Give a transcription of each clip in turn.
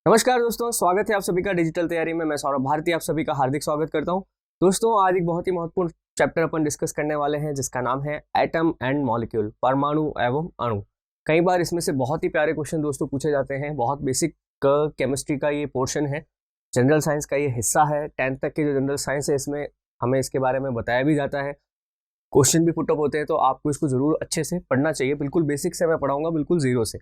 नमस्कार दोस्तों, स्वागत है आप सभी का डिजिटल तैयारी में। मैं सौरभ भारती आप सभी का हार्दिक स्वागत करता हूं। दोस्तों, आज एक बहुत ही महत्वपूर्ण चैप्टर अपन डिस्कस करने वाले हैं जिसका नाम है एटम एंड मॉलिक्यूल, परमाणु एवं अणु। कई बार इसमें से बहुत ही प्यारे क्वेश्चन दोस्तों पूछे जाते हैं। बहुत बेसिक केमिस्ट्री का ये पोर्शन है, जनरल साइंस का ये हिस्सा है। 10th तक की जो जनरल साइंस है इसमें हमें इसके बारे में बताया भी जाता है, क्वेश्चन भी पुटअप होते हैं, तो आपको इसको जरूर अच्छे से पढ़ना चाहिए। बिल्कुल बेसिक से मैं पढ़ाऊंगा, बिल्कुल जीरो से।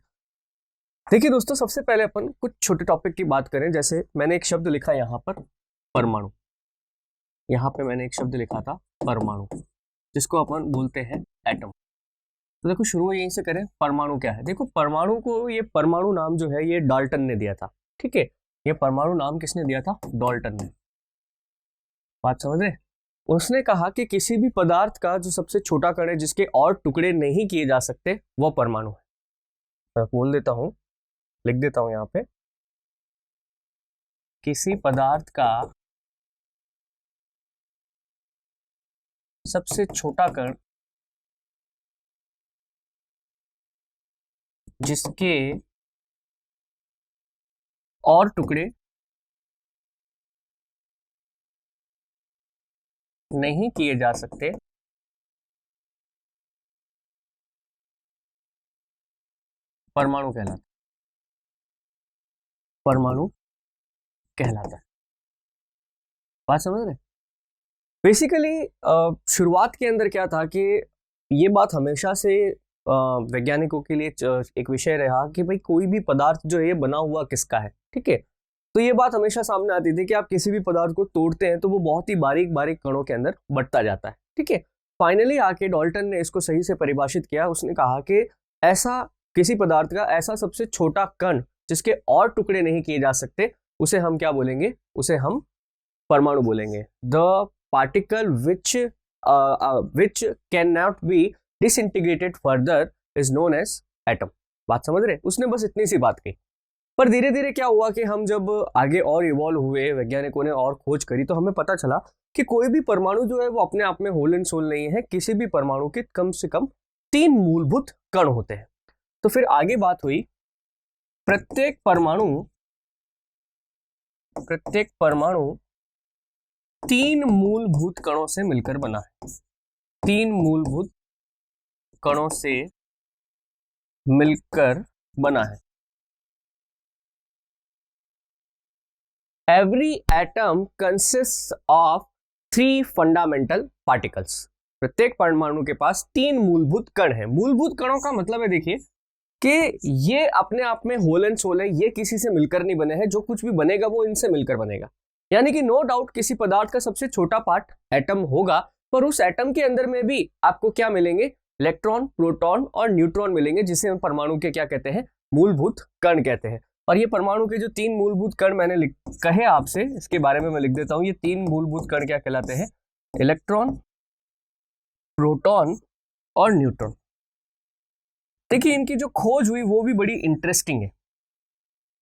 देखिए दोस्तों, सबसे पहले अपन कुछ छोटे टॉपिक की बात करें। जैसे मैंने एक शब्द लिखा यहाँ पर परमाणु, यहाँ पे मैंने एक शब्द लिखा था परमाणु, जिसको अपन बोलते हैं एटम। तो देखो शुरू यहीं से करें, परमाणु क्या है। देखो परमाणु को, ये परमाणु नाम जो है ये डाल्टन ने दिया था। ठीक है, ये परमाणु नाम किसने दिया था? डाल्टन ने। बात समझ रहे? उसने कहा कि किसी भी पदार्थ का जो सबसे छोटा कण है जिसके और टुकड़े नहीं किए जा सकते वो परमाणु है। मैं बोल देता हूं, लिख देता हूं यहाँ पे, किसी पदार्थ का सबसे छोटा कण जिसके और टुकड़े नहीं किए जा सकते परमाणु कहलाता है। परमाणु कहलाता है। बात समझ रहे? बेसिकली शुरुआत के अंदर क्या था कि ये बात हमेशा से वैज्ञानिकों के लिए एक विषय रहा कि भाई कोई भी पदार्थ जो है ये बना हुआ किसका है। ठीक है, तो ये बात हमेशा सामने आती थी कि आप किसी भी पदार्थ को तोड़ते हैं तो वो बहुत ही बारीक बारीक कणों के अंदर बंटता जाता है। ठीक है, फाइनली आके डाल्टन ने इसको सही से परिभाषित किया। उसने कहा कि ऐसा किसी पदार्थ का ऐसा सबसे छोटा कण जिसके और टुकड़े नहीं किए जा सकते उसे हम क्या बोलेंगे? उसे हम परमाणु बोलेंगे। The particle which cannot be disintegrated further is known as atom। बात समझ रहे? उसने बस इतनी सी बात कही। पर धीरे धीरे क्या हुआ कि हम जब आगे और इवॉल्व हुए, वैज्ञानिकों ने और खोज करी, तो हमें पता चला कि कोई भी परमाणु जो है वो अपने आप में होल एंड सोल नहीं है। किसी भी परमाणु के कम से कम 3 मूलभूत कण होते हैं। तो फिर आगे बात हुई, प्रत्येक परमाणु 3 मूलभूत कणों से मिलकर बना है। 3 मूलभूत कणों से मिलकर बना है। Every atom consist of 3 fundamental particles. प्रत्येक परमाणु के पास 3 मूलभूत कण है। मूलभूत कणों का मतलब है, देखिए, कि ये अपने आप में होल एंड सोल है, ये किसी से मिलकर नहीं बने हैं। जो कुछ भी बनेगा वो इनसे मिलकर बनेगा। यानी कि नो डाउट किसी पदार्थ का सबसे छोटा पार्ट एटम होगा, पर उस एटम के अंदर में भी आपको क्या मिलेंगे? इलेक्ट्रॉन, प्रोटॉन और न्यूट्रॉन मिलेंगे, जिसे हम परमाणु के क्या कहते हैं? मूलभूत कण कहते हैं। और ये परमाणु के जो 3 मूलभूत कण मैंने कहे आपसे, इसके बारे में मैं लिख देता हूं। ये 3 मूलभूत कण क्या कहलाते हैं? इलेक्ट्रॉन, प्रोटॉन और न्यूट्रॉन। देखिए इनकी जो खोज हुई वो भी बड़ी इंटरेस्टिंग है।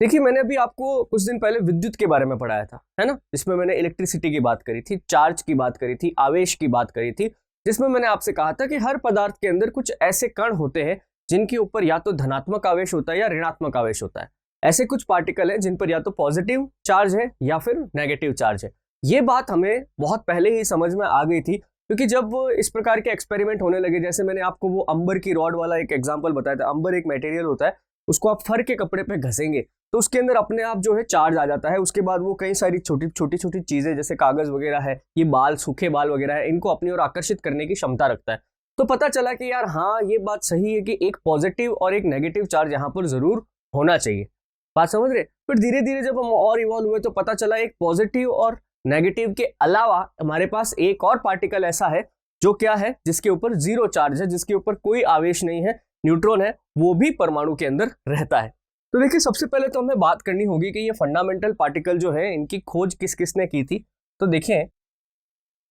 देखिए मैंने अभी आपको कुछ दिन पहले विद्युत के बारे में पढ़ाया था, है ना, जिसमें मैंने इलेक्ट्रिसिटी की बात करी थी, चार्ज की बात करी थी, आवेश की बात करी थी, जिसमें मैंने आपसे कहा था कि हर पदार्थ के अंदर कुछ ऐसे कण होते हैं जिनके ऊपर या तो धनात्मक आवेश होता है या ऋणात्मक आवेश होता है। ऐसे कुछ पार्टिकल हैं जिन पर या तो पॉजिटिव चार्ज है या फिर नेगेटिव चार्ज है। ये बात हमें बहुत पहले ही समझ में आ गई थी, क्योंकि जब इस प्रकार के एक्सपेरिमेंट होने लगे, जैसे मैंने आपको वो अंबर की रॉड वाला एक एग्जाम्पल बताया था। अंबर एक मटेरियल होता है, उसको आप फर के कपड़े पे घसेंगे तो उसके अंदर अपने आप जो है चार्ज आ जाता है। उसके बाद वो कई सारी छोटी छोटी चीजें जैसे कागज वगैरह है, ये बाल, सूखे बाल वगैरह है, इनको अपनी ओर आकर्षित करने की क्षमता रखता है। तो पता चला कि यार हाँ, ये बात सही है कि एक पॉजिटिव और एक नेगेटिव चार्ज यहाँ पर जरूर होना चाहिए। बात समझ रहे? फिर धीरे धीरे जब हम और इवॉल्व हुए तो पता चला एक पॉजिटिव और नेगेटिव के अलावा हमारे पास एक और पार्टिकल ऐसा है जो क्या है, जिसके ऊपर 0 चार्ज है, जिसके ऊपर कोई आवेश नहीं है, न्यूट्रॉन है, वो भी परमाणु के अंदर रहता है। तो देखिए सबसे पहले तो हमें बात करनी होगी कि ये फंडामेंटल पार्टिकल जो है इनकी खोज किस किसने की थी। तो देखिए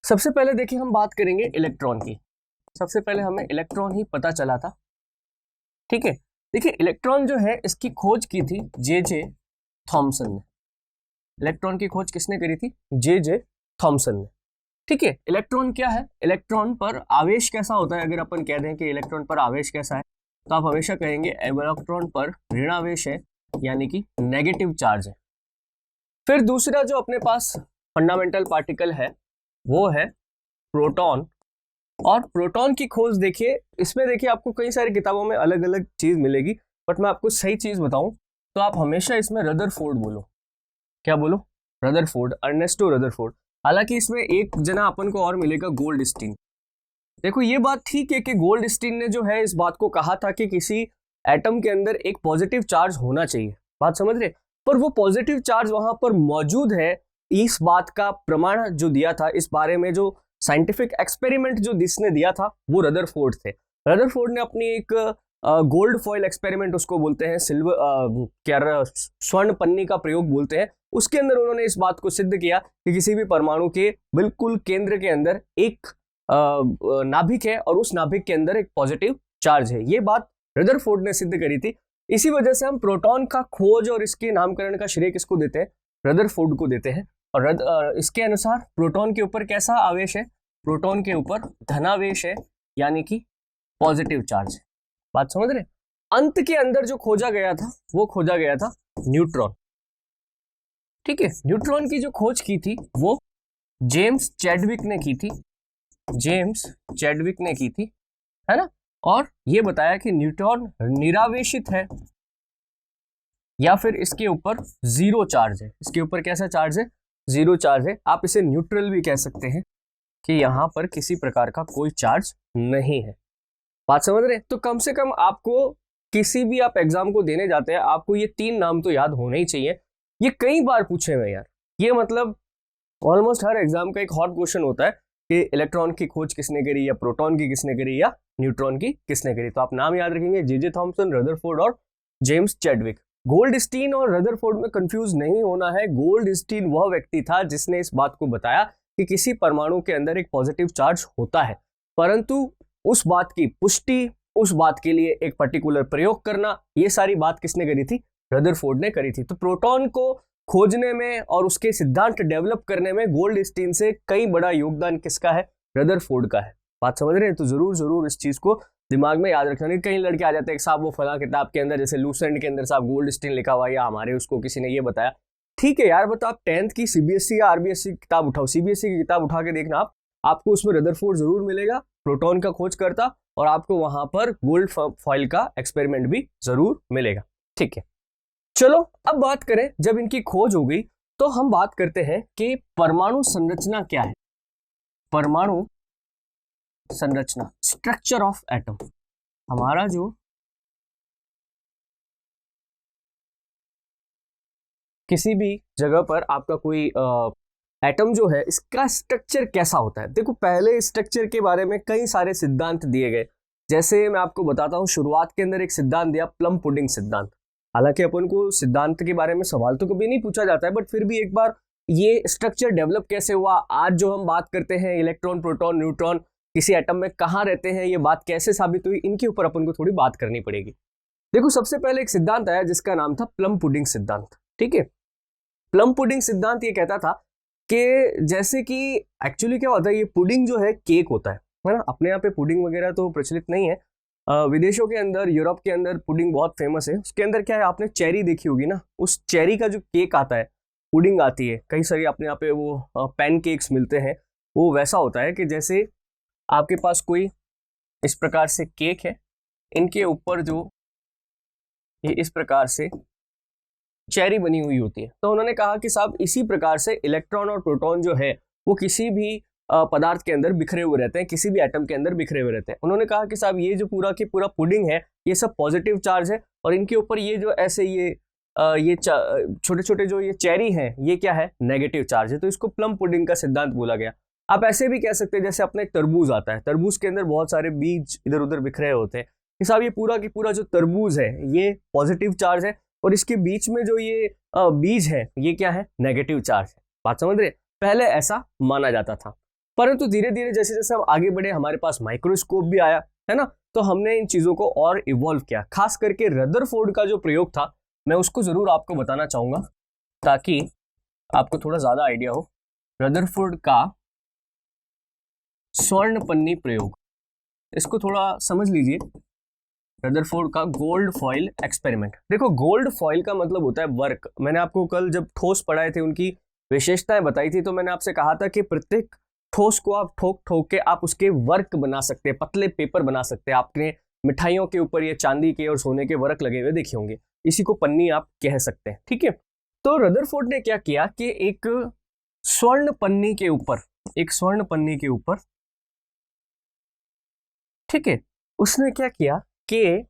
सबसे पहले देखिए हम बात करेंगे इलेक्ट्रॉन की। सबसे पहले हमें इलेक्ट्रॉन ही पता चला था। ठीक है, देखिए इलेक्ट्रॉन जो है इसकी खोज की थी जे थॉमसन ने। इलेक्ट्रॉन की खोज किसने करी थी? जे थॉमसन ने। ठीक है, इलेक्ट्रॉन क्या है? इलेक्ट्रॉन पर आवेश कैसा होता है? अगर अपन कह दें कि इलेक्ट्रॉन पर आवेश कैसा है तो आप हमेशा कहेंगे इलेक्ट्रॉन पर ऋण आवेश है यानी कि नेगेटिव चार्ज है। फिर दूसरा जो अपने पास फंडामेंटल पार्टिकल है वो है प्रोटॉन। और प्रोटॉन की खोज देखिए, इसमें देखिए आपको कई सारी किताबों में अलग अलग चीज मिलेगी, बट मैं आपको सही चीज बताऊं तो आप हमेशा इसमें रदरफोर्ड बोलो। क्या बोलो? Rutherford, Ernesto Rutherford. हालांकि इसमें एक जना अपन को और मिलेगा, गोल्डस्टीन। देखो ये बात ठीक है कि गोल्डस्टीन ने जो है इस बात को कहा था कि किसी एटम के अंदर एक पॉजिटिव चार्ज होना चाहिए, बात समझ रहे? पर वो पॉजिटिव चार्ज वहां पर मौजूद है, इस बात का प्रमाण जो दिया था, इस बारे में जो साइंटिफिक एक्सपेरिमेंट जो जिसने दिया था वो रदरफोर्ड थे। रदरफोर्ड ने अपनी एक गोल्ड फॉइल एक्सपेरिमेंट उसको बोलते हैं, सिल्वर क्या स्वर्ण पन्नी का प्रयोग बोलते हैं, उसके अंदर उन्होंने इस बात को सिद्ध किया कि किसी भी परमाणु के बिल्कुल केंद्र के अंदर एक नाभिक है और उस नाभिक के अंदर एक पॉजिटिव चार्ज है। ये बात रदरफोर्ड ने सिद्ध करी थी। इसी वजह से हम प्रोटॉन का खोज और इसके नामकरण का श्रेय किसको देते हैं? रदरफोर्ड को देते हैं। और इसके अनुसार प्रोटॉन के ऊपर कैसा आवेश है? प्रोटॉन के ऊपर धनावेश है, यानी कि पॉजिटिव चार्ज है। बात समझ रहे? अंत के अंदर जो खोजा गया था वो खोजा गया था न्यूट्रॉन। ठीक है, न्यूट्रॉन की जो खोज की थी वो जेम्स चैडविक ने की थी, जेम्स चैडविक ने की थी, है ना। और ये बताया कि न्यूट्रॉन निरावेशित है या फिर इसके ऊपर जीरो चार्ज है। इसके ऊपर कैसा चार्ज है? जीरो चार्ज है। आप इसे न्यूट्रल भी कह सकते हैं कि यहां पर किसी प्रकार का कोई चार्ज नहीं है। बात समझ रहे? तो कम से कम आपको किसी भी आप एग्जाम को देने जाते हैं, आपको ये तीन नाम तो याद होने ही चाहिए। ये कई बार पूछे हुए यार, ये मतलब ऑलमोस्ट हर एग्जाम का एक हॉट क्वेश्चन होता है कि इलेक्ट्रॉन की खोज किसने करी, या प्रोटॉन की किसने करी, या न्यूट्रॉन की किसने करी। तो आप नाम याद रखेंगे, जे थॉमसन, रदरफोर्ड और जेम्स चैडविक। गोल्डस्टीन और रदरफोर्ड में कंफ्यूज नहीं होना है। गोल्डस्टीन वह व्यक्ति था जिसने इस बात को बताया कि किसी परमाणु के अंदर एक पॉजिटिव चार्ज होता है, परंतु उस बात की पुष्टि, उस बात के लिए एक पर्टिकुलर प्रयोग करना, ये सारी बात किसने करी थी? रदरफोर्ड ने करी थी। तो प्रोटॉन को खोजने में और उसके सिद्धांत डेवलप करने में गोल्डस्टीन से कई बड़ा योगदान किसका है? रदरफोर्ड का है। बात समझ रहे हैं? तो जरूर जरूर इस चीज को दिमाग में याद रखना। कई लड़के आ जाते हैं साहब वो फला किताब के अंदर, जैसे लूसेंट के अंदर साहब गोल्डस्टीन लिखा हुआ, या हमारे उसको किसी ने ये बताया। ठीक है यार, बताओ आप 10th की सीबीएसई या आरबीएसई की किताब उठाओ, सीबीएसई की किताब उठा के देखना आप, आपको उसमें रदरफोर्ड जरूर मिलेगा, प्रोटॉन का खोज करता, और आपको वहां पर गोल्ड फॉइल का एक्सपेरिमेंट भी जरूर मिलेगा। ठीक है, चलो अब बात करें, जब इनकी खोज हो गई तो हम बात करते हैं कि परमाणु संरचना क्या है। परमाणु संरचना, स्ट्रक्चर ऑफ एटम। हमारा जो किसी भी जगह पर आपका कोई एटम जो है, इसका स्ट्रक्चर कैसा होता है। देखो पहले स्ट्रक्चर के बारे में कई सारे सिद्धांत दिए गए, जैसे मैं आपको बताता हूं, शुरुआत के अंदर एक सिद्धांत दिया, प्लम पुडिंग सिद्धांत। हालांकि अपन को सिद्धांत के बारे में सवाल तो कभी नहीं पूछा जाता है, बट फिर भी एक बार ये स्ट्रक्चर डेवलप कैसे हुआ, आज जो हम बात करते हैं इलेक्ट्रॉन, प्रोटॉन, न्यूट्रॉन किसी एटम में कहाँ रहते हैं, ये बात कैसे साबित हुई, इनके ऊपर अपन को थोड़ी बात करनी पड़ेगी। देखो सबसे पहले एक सिद्धांत आया जिसका नाम था प्लम पुडिंग सिद्धांत। ठीक है, प्लम पुडिंग सिद्धांत ये कहता था कि जैसे कि एक्चुअली क्या होता है, ये पुडिंग जो है केक होता है ना। अपने यहाँ पे पुडिंग वगैरह तो प्रचलित नहीं है, विदेशों के अंदर, यूरोप के अंदर पुडिंग बहुत फेमस है। उसके अंदर क्या है, आपने चेरी देखी होगी ना, उस चेरी का जो केक आता है, पुडिंग आती है, कई सारी अपने यहाँ पे वो पैनकेक्स मिलते हैं, वो वैसा होता है कि जैसे आपके पास कोई इस प्रकार से केक है, इनके ऊपर जो ये इस प्रकार से चेरी बनी हुई होती है। तो उन्होंने कहा कि साहब इसी प्रकार से इलेक्ट्रॉन और प्रोटॉन जो है वो किसी भी पदार्थ के अंदर बिखरे हुए रहते हैं, किसी भी एटम के अंदर बिखरे हुए रहते हैं। उन्होंने कहा कि साहब ये जो पूरा की पूरा पुडिंग है, ये सब पॉजिटिव चार्ज है, और इनके ऊपर ये जो ऐसे ये छोटे छोटे जो ये चेरी हैं, ये क्या है? नेगेटिव चार्ज है। तो इसको प्लम पुडिंग का सिद्धांत बोला गया। आप ऐसे भी कह सकते हैं, जैसे अपना एक तरबूज आता है, तरबूज के अंदर बहुत सारे बीज इधर उधर बिखरे होते हैं, कि साहब ये पूरा की पूरा जो तरबूज है ये पॉजिटिव चार्ज है, और इसके बीच में जो ये बीज है ये क्या है? नेगेटिव चार्ज है। बात समझ रहे? पहले ऐसा माना जाता था, परंतु धीरे धीरे जैसे जैसे हम आगे बढ़े, हमारे पास माइक्रोस्कोप भी आया, है ना, तो हमने इन चीजों को और इवॉल्व किया। खास करके रदरफोर्ड का जो प्रयोग था, मैं उसको जरूर आपको बताना चाहूंगा ताकि आपको थोड़ा ज्यादा आइडिया हो। रदरफोर्ड का स्वर्ण पन्नी प्रयोग, इसको थोड़ा समझ लीजिए। रदरफोर्ड का गोल्ड फॉइल एक्सपेरिमेंट। देखो गोल्ड फॉइल का मतलब होता है वर्क। मैंने आपको कल जब ठोस पढ़ाए थे उनकी विशेषताएं बताई थी, तो मैंने आपसे कहा था कि प्रत्येक ठोस को आप ठोक ठोक के आप उसके वर्क बना सकते हैं, पतले पेपर बना सकते हैं। आपने मिठाइयों के ऊपर ये चांदी के और सोने के वर्क लगे हुए देखे होंगे, इसी को पन्नी आप कह सकते हैं, ठीक है। तो रदरफोर्ड ने क्या किया कि एक स्वर्ण पन्नी के ऊपर, ठीक है, उसने क्या किया कि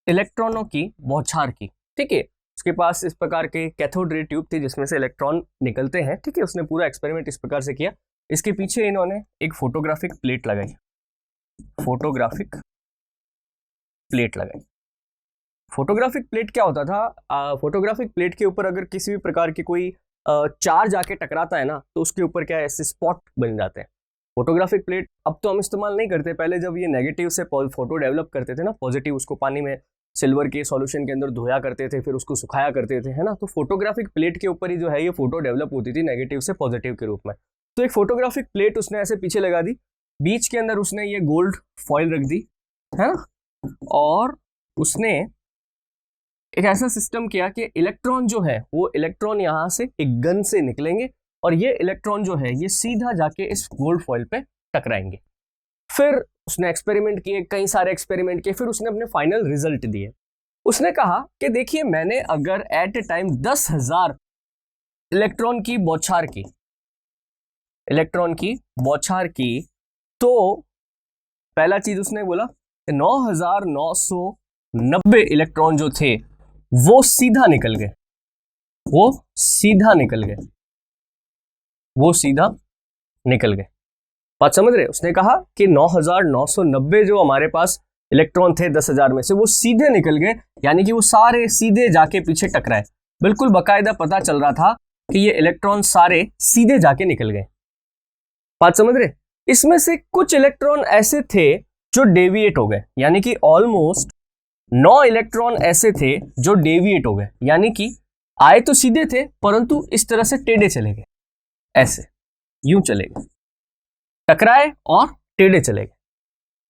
इलेक्ट्रॉनों की बौछार की, ठीक है। उसके पास इस प्रकार के कैथोड रे ट्यूब थी जिसमें से इलेक्ट्रॉन निकलते हैं, ठीक है। उसने पूरा एक्सपेरिमेंट इस प्रकार से किया। इसके पीछे इन्होंने एक फोटोग्राफिक प्लेट लगाई। फोटोग्राफिक प्लेट क्या होता था? फोटोग्राफिक प्लेट के ऊपर अगर किसी भी प्रकार की कोई चार्ज आके टकराता है ना, तो उसके ऊपर क्या ऐसे स्पॉट बन जाते हैं। फोटोग्राफिक प्लेट अब तो हम इस्तेमाल नहीं करते, पहले जब ये नेगेटिव से फोटो डेवलप करते थे ना, पॉजिटिव उसको पानी में सिल्वर के सॉल्यूशन के अंदर धोया करते थे, फिर उसको सुखाया करते थे, है ना। तो फोटोग्राफिक प्लेट के ऊपर ही जो है ये फोटो डेवलप होती थी नेगेटिव से पॉजिटिव के रूप में। तो एक फोटोग्राफिक प्लेट उसने ऐसे पीछे लगा दी, बीच के अंदर उसने ये गोल्ड फॉइल रख दी, है ना, और उसने एक ऐसा सिस्टम किया कि इलेक्ट्रॉन जो है वो इलेक्ट्रॉन यहां से एक गन से निकलेंगे और ये इलेक्ट्रॉन जो है ये सीधा जाके इस गोल्ड फॉइल पे टकराएंगे। फिर उसने एक्सपेरिमेंट किए, कई सारे एक्सपेरिमेंट किए, फिर उसने अपने फाइनल रिजल्ट दिए। उसने कहा कि देखिए मैंने अगर एट ए टाइम 10,000 इलेक्ट्रॉन की बौछार की तो पहला चीज उसने बोला 9,990 इलेक्ट्रॉन जो थे वो सीधा निकल गए। बात समझ रहे? उसने कहा कि 9,990 जो हमारे पास इलेक्ट्रॉन थे 10,000 में से वो सीधे निकल गए, यानी कि वो सारे सीधे जाके पीछे टकराए। बिल्कुल बाकायदा पता चल रहा था कि ये इलेक्ट्रॉन सारे सीधे जाके निकल गए। बात समझ रहे? इसमें से कुछ इलेक्ट्रॉन ऐसे थे जो डेविएट हो गए, यानी कि ऑलमोस्ट 9 इलेक्ट्रॉन ऐसे थे जो डेविएट हो गए, यानी कि आए तो सीधे थे परंतु इस तरह से टेढ़े चले गए, ऐसे यूं चले गए, टकराए और टेढ़े चले गए।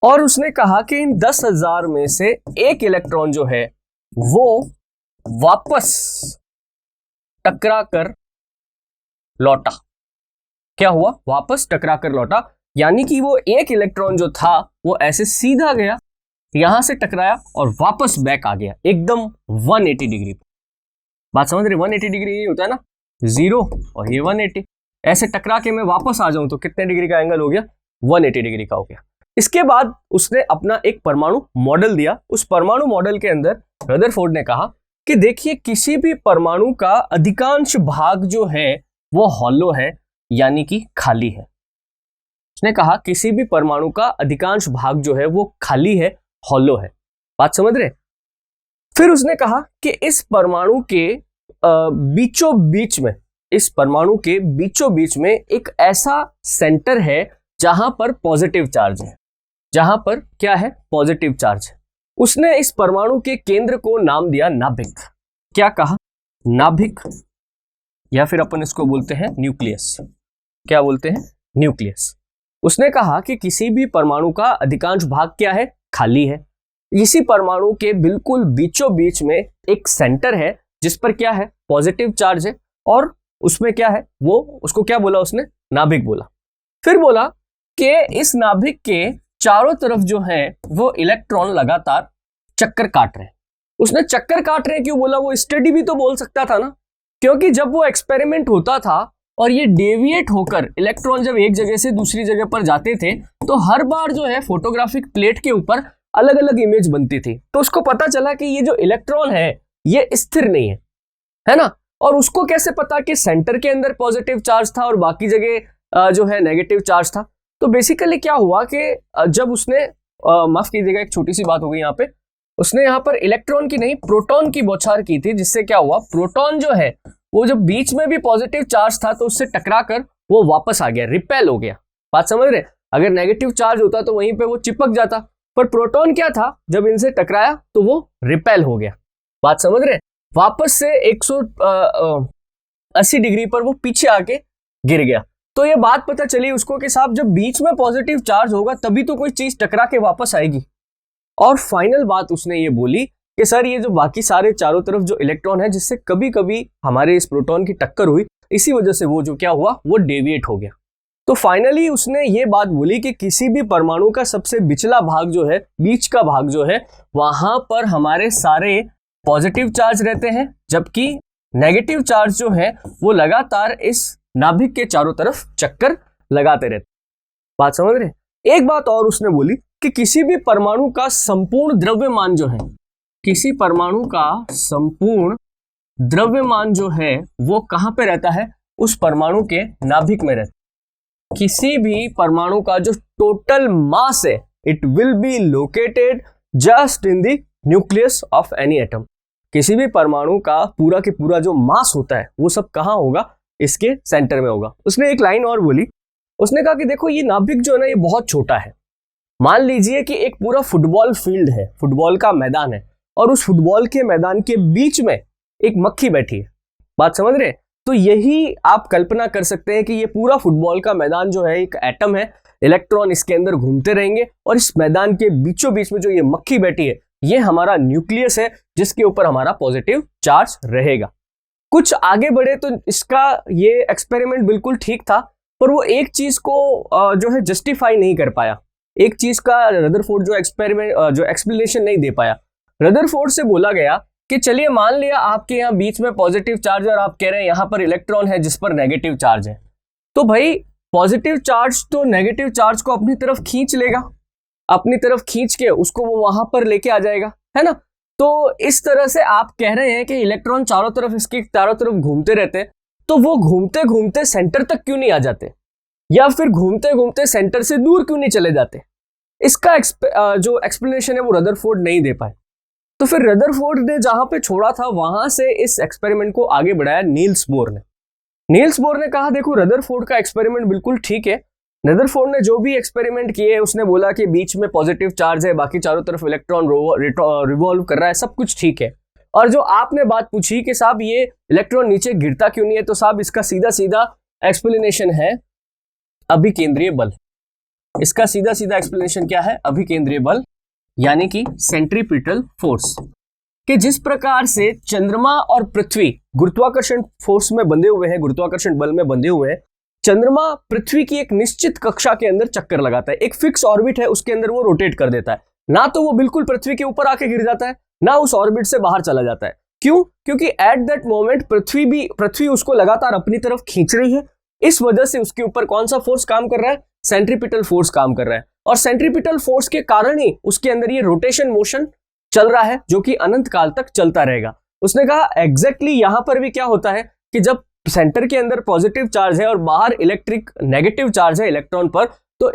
और उसने कहा कि इन 10,000 में से एक इलेक्ट्रॉन जो है वो वापस टकरा कर लौटा। क्या हुआ? वापस टकरा कर लौटा, यानी कि वो एक इलेक्ट्रॉन जो था वो ऐसे सीधा गया, यहां से टकराया और वापस बैक आ गया एकदम 180 डिग्री। बात समझ रहे? 180 डिग्री ये होता है ना, 0 और ये 180, ऐसे टकरा के मैं वापस आ जाऊं तो कितने डिग्री का एंगल हो गया? 180 डिग्री का हो गया। इसके बाद उसने अपना एक परमाणु मॉडल दिया। उस परमाणु मॉडल के अंदर रदरफोर्ड ने कहा कि देखिए किसी भी परमाणु का अधिकांश भाग जो है वो हॉलो है, यानी कि खाली है। उसने कहा किसी भी परमाणु का अधिकांश भाग जो है वो खाली है, हॉलो है। बात समझ रहे? फिर उसने कहा कि इस परमाणु के बीचों बीच में एक ऐसा सेंटर है जहां पर पॉजिटिव चार्ज है, जहां पर क्या है? Positive charge. उसने इस परमाणु के केंद्र को नाम दिया नाभिक। क्या कहा? नाभिक, या फिर अपन इसको बोलते हैं न्यूक्लियस। क्या बोलते हैं? न्यूक्लियस। उसने कहा कि किसी भी परमाणु का अधिकांश भाग क्या है? खाली है। इसी परमाणु के बिल्कुल बीचों बीच में एक सेंटर है जिस पर क्या है? पॉजिटिव चार्ज है, और उसमें क्या है? वो उसको क्या बोला उसने? नाभिक बोला। फिर बोला कि इस नाभिक के चारों तरफ जो है वो इलेक्ट्रॉन लगातार चक्कर काट रहे हैं। उसने चक्कर काट रहे हैं क्यों बोला? वो स्टडी भी तो बोल सकता था ना, क्योंकि जब वो एक्सपेरिमेंट होता था और ये डेविएट होकर इलेक्ट्रॉन जब एक जगह से दूसरी जगह पर जाते थे तो हर बार जो है फोटोग्राफिक प्लेट के ऊपर अलग अलग इमेज बनती थी। तो उसको पता चला कि ये जो इलेक्ट्रॉन है ये स्थिर नहीं है ना। और उसको कैसे पता कि सेंटर के अंदर पॉजिटिव चार्ज था और बाकी जगह जो है नेगेटिव चार्ज था? तो बेसिकली क्या हुआ कि जब उसने माफ कीजिएगा एक छोटी सी बात हो गई यहाँ पे, उसने यहाँ पर इलेक्ट्रॉन की नहीं प्रोटॉन की बौछार की थी, जिससे क्या हुआ? प्रोटॉन जो है वो जब बीच में भी पॉजिटिव चार्ज था तो उससे टकरा कर वो वापस आ गया, रिपेल हो गया। बात समझ रहे? अगर नेगेटिव चार्ज होता तो वहीं पे वो चिपक जाता, पर प्रोटॉन क्या था? जब इनसे टकराया तो वो रिपेल हो गया। बात समझ रहे? वापस से 180 डिग्री पर वो पीछे आके गिर गया। तो ये बात पता चली उसको कि साहब जब बीच में पॉजिटिव चार्ज होगा तभी तो कोई चीज टकरा के वापस आएगी, और फाइनल बात उसने ये बोली कि सर ये जो बाकी सारे चारों तरफ जो इलेक्ट्रॉन है जिससे कभी कभी हमारे इस प्रोटॉन की टक्कर हुई, इसी वजह से वो जो क्या हुआ वो डेविएट हो गया। तो फाइनली उसने ये बात बोली कि किसी भी परमाणु का सबसे बिचला भाग जो है, बीच का भाग जो है, वहां पर हमारे सारे पॉजिटिव चार्ज रहते हैं, जबकि नेगेटिव चार्ज जो है वो लगातार इस नाभिक के चारों तरफ चक्कर लगाते रहते। बात समझ रहे? एक बात और उसने बोली कि किसी भी परमाणु का संपूर्ण द्रव्यमान जो है, किसी परमाणु का संपूर्ण द्रव्यमान जो है वो कहां पे रहता है? उस परमाणु के नाभिक में रहता है। किसी भी परमाणु का जो टोटल मास है, it will be located just in the nucleus of any atom. किसी भी परमाणु का पूरा के पूरा जो मास होता है वो सब कहां होगा? इसके सेंटर में होगा। उसने एक लाइन और बोली, उसने कहा कि देखो ये नाभिक जो है ना ये बहुत छोटा है। मान लीजिए कि एक पूरा फुटबॉल फील्ड है, फुटबॉल का मैदान है, और उस फुटबॉल के मैदान के बीच में एक मक्खी बैठी है। बात समझ रहे? तो यही आप कल्पना कर सकते हैं कि ये पूरा फुटबॉल का मैदान जो है एक एटम है, इलेक्ट्रॉन इसके अंदर घूमते रहेंगे, और इस मैदान के बीचों बीच में जो ये मक्खी बैठी है ये हमारा न्यूक्लियस है, जिसके ऊपर हमारा पॉजिटिव चार्ज रहेगा। कुछ आगे बढ़े तो इसका ये एक्सपेरिमेंट बिल्कुल ठीक था, पर वो एक चीज को जो है जस्टिफाई नहीं कर पाया। एक चीज का रदरफोर्ड जो एक्सप्लेनेशन नहीं दे पाया। रदरफोर्ड से बोला गया कि चलिए मान लिया आपके यहाँ बीच में पॉजिटिव चार्ज है और आप कह रहे हैं यहाँ पर इलेक्ट्रॉन है जिस पर नेगेटिव चार्ज है, तो भाई पॉजिटिव चार्ज तो नेगेटिव चार्ज को अपनी तरफ खींच लेगा, अपनी तरफ खींच के उसको वो वहां पर लेके आ जाएगा, है ना। तो इस तरह से आप कह रहे हैं कि इलेक्ट्रॉन चारों तरफ इसके चारों तरफ घूमते रहते, तो वो घूमते घूमते सेंटर तक क्यों नहीं आ जाते, या फिर घूमते घूमते सेंटर से दूर क्यों नहीं चले जाते? इसका जो एक्सप्लेनेशन है वो रदरफोर्ड नहीं दे पाए। तो फिर रदरफोर्ड ने जहां पे छोड़ा था वहां से इस एक्सपेरिमेंट को आगे बढ़ाया नील्स बोर ने। नील्स बोर ने कहा देखो रदरफोर्ड का एक्सपेरिमेंट बिल्कुल ठीक है। रदरफोर्ड ने जो भी एक्सपेरिमेंट किए उसने बोला कि बीच में पॉजिटिव चार्ज है, बाकी चारों तरफ इलेक्ट्रॉन रिवॉल्व कर रहा है, सब कुछ ठीक है। और जो आपने बात पूछी कि साहब ये इलेक्ट्रॉन नीचे गिरता क्यों नहीं है, तो साहब इसका सीधा सीधा एक्सप्लेनेशन है अभिकेंद्रीय बल। इसका सीधा सीधा एक्सप्लेनेशन क्या है? अभिकेंद्रीय बल, यानी कि सेंट्रीपिटल फोर्स। कि जिस प्रकार से चंद्रमा और पृथ्वी गुरुत्वाकर्षण फोर्स में बंधे हुए हैं, गुरुत्वाकर्षण बल में बंधे हुए हैं, चंद्रमा पृथ्वी की एक निश्चित कक्षा के अंदर चक्कर लगाता है, एक फिक्स ऑर्बिट है उसके अंदर वो रोटेट कर देता है। ना तो वो बिल्कुल पृथ्वी के ऊपर आके गिर जाता है, ना उस ऑर्बिट से बाहर चला जाता है। क्यों? क्योंकि एट दैट मोमेंट पृथ्वी उसको लगातार अपनी तरफ खींच रही है। इस वजह से उसके ऊपर कौन सा फोर्स काम कर रहा है? सेंट्रीपिटल फोर्स काम कर रहा है। और सेंट्रीपिटल फोर्स के कारण ही उसके अंदर ये रोटेशन मोशन चल रहा है, जो कि अनंत काल तक चलता रहेगा। उसने कहा एग्जैक्टली यहां पर भी क्या होता है कि जब सेंटर के अंदर पॉजिटिव चार्ज है और बाहर इलेक्ट्रिक नेगेटिव चार्ज है इलेक्ट्रॉन पर, तो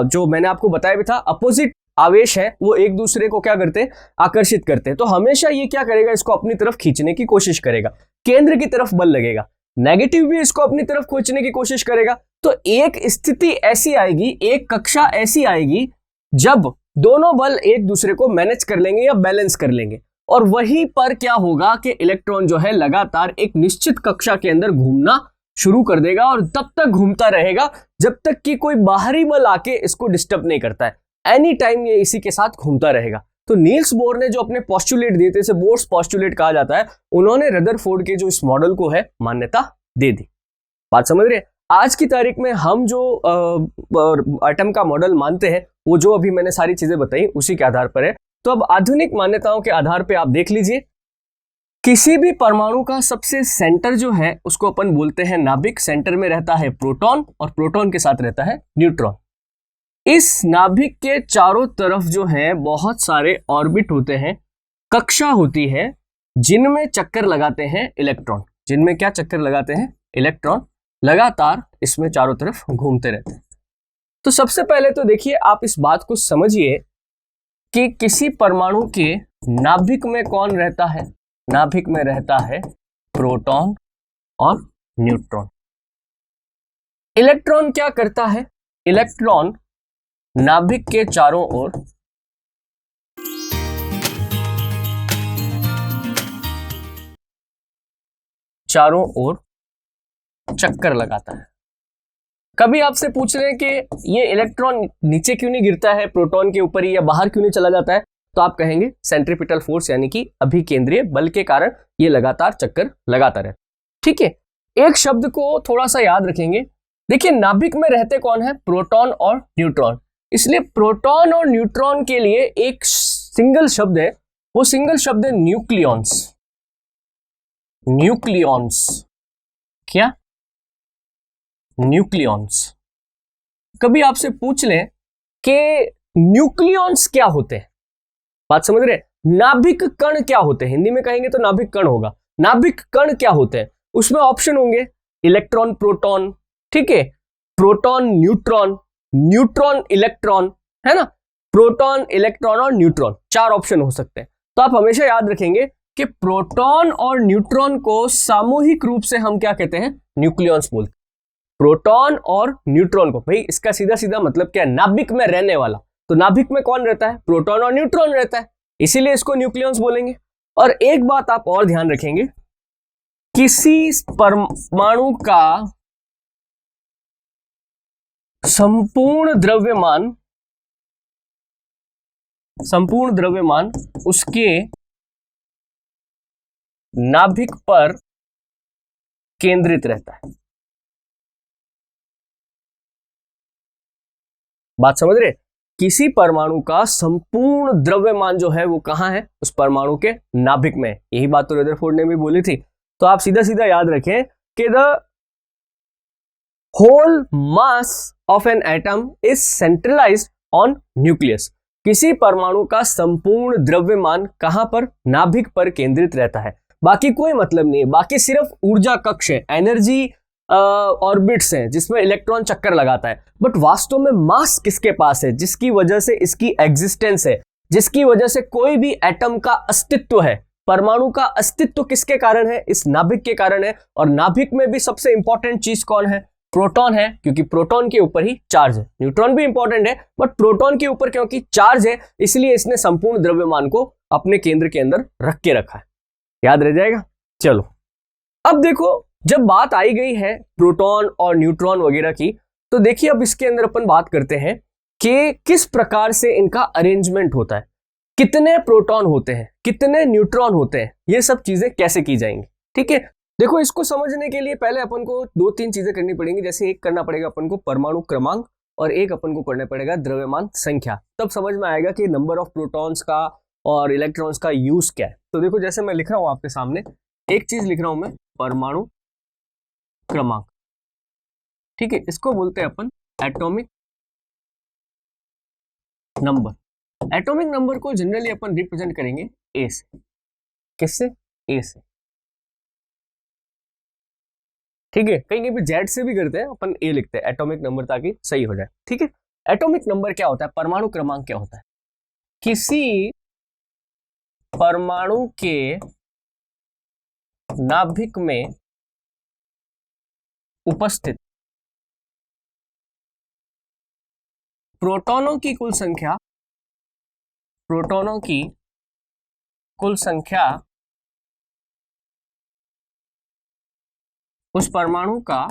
जो मैंने आपको बताया भी था, अपोजिट आवेश है वो एक दूसरे को क्या करते हैं? आकर्षित करते हैं। तो हमेशा ये क्या करेगा? इसको अपनी तरफ खींचने की कोशिश करेगा, केंद्र की तरफ बल लगेगा। नेगेटिव भी इसको अपनी तरफ खींचने की कोशिश करेगा। तो एक स्थिति ऐसी आएगी, एक कक्षा ऐसी आएगी जब दोनों बल एक दूसरे को मैनेज कर लेंगे या बैलेंस कर लेंगे, और वहीं पर क्या होगा कि इलेक्ट्रॉन जो है लगातार एक निश्चित कक्षा के अंदर घूमना शुरू कर देगा, और तब तक घूमता रहेगा जब तक कि कोई बाहरी बल आके इसको डिस्टर्ब नहीं करता है। एनी टाइम ये इसी के साथ घूमता रहेगा। तो नील्स बोर ने जो अपने पोस्टुलेट दिए थे, इसे बोर्स पोस्टुलेट कहा जाता है, उन्होंने रदरफोर्ड के जो इस मॉडल को है मान्यता दे दी। बात समझ रहे हैं? आज की तारीख में हम जो एटम का मॉडल मानते हैं वो जो अभी मैंने सारी चीजें बताई उसी के आधार पर है। तो अब आधुनिक मान्यताओं के आधार पे आप देख लीजिए, किसी भी परमाणु का सबसे सेंटर जो है उसको अपन बोलते हैं नाभिक। सेंटर में रहता है प्रोटॉन और प्रोटॉन के साथ रहता है न्यूट्रॉन। इस नाभिक के चारों तरफ जो है बहुत सारे ऑर्बिट होते हैं, कक्षा होती है, जिनमें चक्कर लगाते हैं इलेक्ट्रॉन। जिनमें क्या चक्कर लगाते हैं? इलेक्ट्रॉन लगातार इसमें चारों तरफ घूमते रहते हैं। तो सबसे पहले तो देखिए आप इस बात को समझिए कि किसी परमाणु के नाभिक में कौन रहता है? नाभिक में रहता है प्रोटॉन और न्यूट्रॉन। इलेक्ट्रॉन क्या करता है? इलेक्ट्रॉन नाभिक के चारों ओर चक्कर लगाता है। कभी आपसे पूछ रहे हैं कि ये इलेक्ट्रॉन नीचे क्यों नहीं गिरता है प्रोटॉन के ऊपर ही, या बाहर क्यों नहीं चला जाता है, तो आप कहेंगे सेंट्रीपिटल फोर्स यानी कि अभिकेंद्रीय बल के कारण ये लगातार चक्कर लगाता रहता है। ठीक है, एक शब्द को थोड़ा सा याद रखेंगे। देखिए नाभिक में रहते कौन है, प्रोटॉन और न्यूट्रॉन, इसलिए प्रोटॉन और न्यूट्रॉन के लिए एक सिंगल शब्द है, वो सिंगल शब्द है न्यूक्लियॉन्स। न्यूक्लियॉन्स, क्या, न्यूक्लियॉन्स। कभी आपसे पूछ लें कि न्यूक्लियॉन्स क्या होते हैं, बात समझ रहे, नाभिक कण क्या होते हैं, हिंदी में कहेंगे तो नाभिक कण होगा, नाभिक कण क्या होते हैं, उसमें ऑप्शन होंगे इलेक्ट्रॉन प्रोटॉन, ठीक है, प्रोटॉन न्यूट्रॉन, न्यूट्रॉन इलेक्ट्रॉन, है ना, प्रोटॉन इलेक्ट्रॉन और न्यूट्रॉन, 4 ऑप्शन हो सकते हैं। तो आप हमेशा याद रखेंगे कि प्रोटॉन और न्यूट्रॉन को सामूहिक रूप से हम क्या कहते हैं, न्यूक्लियॉन्स बोलते हैं। प्रोटॉन और न्यूट्रॉन को, भाई इसका सीधा सीधा मतलब क्या है, नाभिक में रहने वाला, तो नाभिक में कौन रहता है, प्रोटॉन और न्यूट्रॉन रहता है, इसीलिए इसको न्यूक्लियॉन्स बोलेंगे। और एक बात आप और ध्यान रखेंगे, किसी परमाणु का संपूर्ण द्रव्यमान उसके नाभिक पर केंद्रित रहता है। बात समझ रहे, किसी परमाणु का संपूर्ण द्रव्यमान जो है वो कहां है, उस परमाणु के नाभिक में। यही बात तो रदरफोर्ड ने भी बोली थी। तो आप सीधा सीधा याद रखें कि the whole mass of an atom is centralized on nucleus. किसी परमाणु का संपूर्ण द्रव्यमान कहां पर, नाभिक पर केंद्रित रहता है। बाकी कोई मतलब नहीं है, बाकी सिर्फ ऊर्जा कक्ष है, एनर्जी ऑर्बिट्स हैं जिसमें इलेक्ट्रॉन चक्कर लगाता है, बट वास्तव में मास किसके पास है, जिसकी वजह से इसकी एग्जिस्टेंस है, जिसकी वजह से कोई भी एटम का अस्तित्व है, परमाणु का अस्तित्व किसके कारण है, इस नाभिक के कारण है। और नाभिक में भी सबसे इंपॉर्टेंट चीज कौन है, प्रोटॉन है, क्योंकि प्रोटॉन के ऊपर ही चार्ज है। न्यूट्रॉन भी इंपॉर्टेंट है, बट प्रोटॉन के ऊपर क्योंकि चार्ज है, इसलिए इसने संपूर्ण द्रव्यमान को अपने केंद्र के अंदर रख के रखा है। याद रह जाएगा। चलो अब देखो, जब बात आई गई है प्रोटॉन और न्यूट्रॉन वगैरह की, तो देखिए अब इसके अंदर अपन बात करते हैं कि किस प्रकार से इनका अरेंजमेंट होता है, कितने प्रोटॉन होते हैं, कितने न्यूट्रॉन होते हैं, ये सब चीजें कैसे की जाएंगी। ठीक है, देखो इसको समझने के लिए पहले अपन को 2-3 चीजें करनी पड़ेंगी। जैसे एक करना पड़ेगा अपन को परमाणु क्रमांक, और एक अपन को करना पड़ेगा द्रव्यमान संख्या। तब समझ में आएगा कि नंबर ऑफ प्रोटॉन्स का और इलेक्ट्रॉन्स का यूज क्या है। तो देखो जैसे मैं लिख रहा हूं आपके सामने, एक चीज लिख रहा हूं मैं, परमाणु क्रमांक, ठीक है, इसको बोलते हैं अपन एटॉमिक नंबर। एटॉमिक नंबर को जनरली अपन रिप्रेजेंट करेंगे ए से। किससे, ए से, ठीक है, कहीं कहीं भी जेड से भी करते हैं, अपन ए लिखते हैं एटॉमिक नंबर ताकि सही हो जाए। ठीक है, एटॉमिक नंबर क्या होता है, परमाणु क्रमांक क्या होता है, किसी परमाणु के नाभिक में उपस्थित प्रोटॉनों की कुल संख्या, प्रोटॉनों की कुल संख्या उस परमाणु का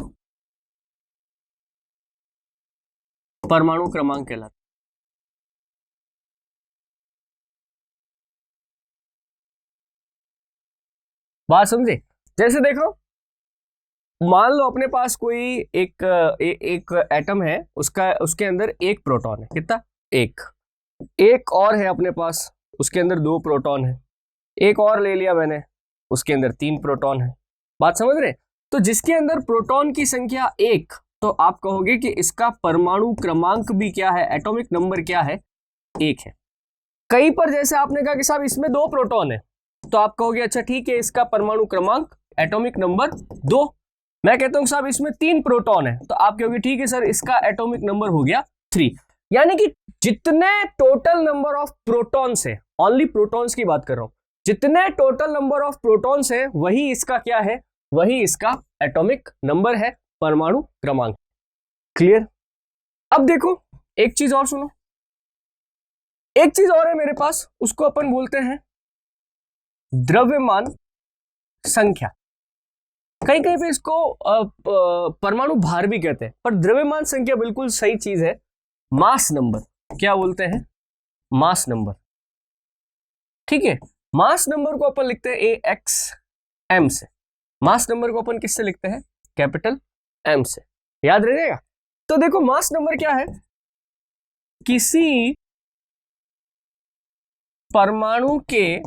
परमाणु क्रमांक कहलाता है। बात समझे, जैसे देखो मान लो अपने पास कोई एक एटम है, उसके अंदर एक प्रोटॉन है, कितना, एक और है अपने पास, उसके अंदर 2 प्रोटॉन है, एक और ले लिया मैंने, उसके अंदर 3 प्रोटॉन है। बात समझ रहे, तो जिसके अंदर प्रोटॉन की संख्या 1, तो आप कहोगे कि इसका परमाणु क्रमांक भी क्या है, एटॉमिक नंबर क्या है, 1 है। कहीं पर जैसे आपने कहा कि साहब इसमें 2 प्रोटॉन है, तो आप कहोगे अच्छा ठीक है, इसका परमाणु क्रमांक एटॉमिक नंबर 2। मैं कहता हूं साहब इसमें 3 प्रोटॉन है, तो आप कहोगे ठीक है सर, इसका एटॉमिक नंबर हो गया 3। यानी कि जितने टोटल नंबर ऑफ प्रोटॉन्स है, ओनली प्रोटॉन्स की बात कर रहा हूं, जितने टोटल नंबर ऑफ प्रोटॉन्स है वही इसका क्या है, वही इसका एटॉमिक नंबर है, परमाणु क्रमांक। क्लियर। अब देखो एक चीज और सुनो, एक चीज और है मेरे पास, उसको अपन बोलते हैं द्रव्यमान संख्या। कहीं कहीं पे इसको परमाणु भार भी कहते हैं, पर द्रव्यमान संख्या बिल्कुल सही चीज है। मास नंबर, क्या बोलते हैं, मास नंबर। ठीक है, मास नंबर को अपन लिखते हैं AXM से। मास नंबर को अपन किससे लिखते हैं, कैपिटल M से, याद रहिएगा। तो देखो मास नंबर क्या है, किसी परमाणु के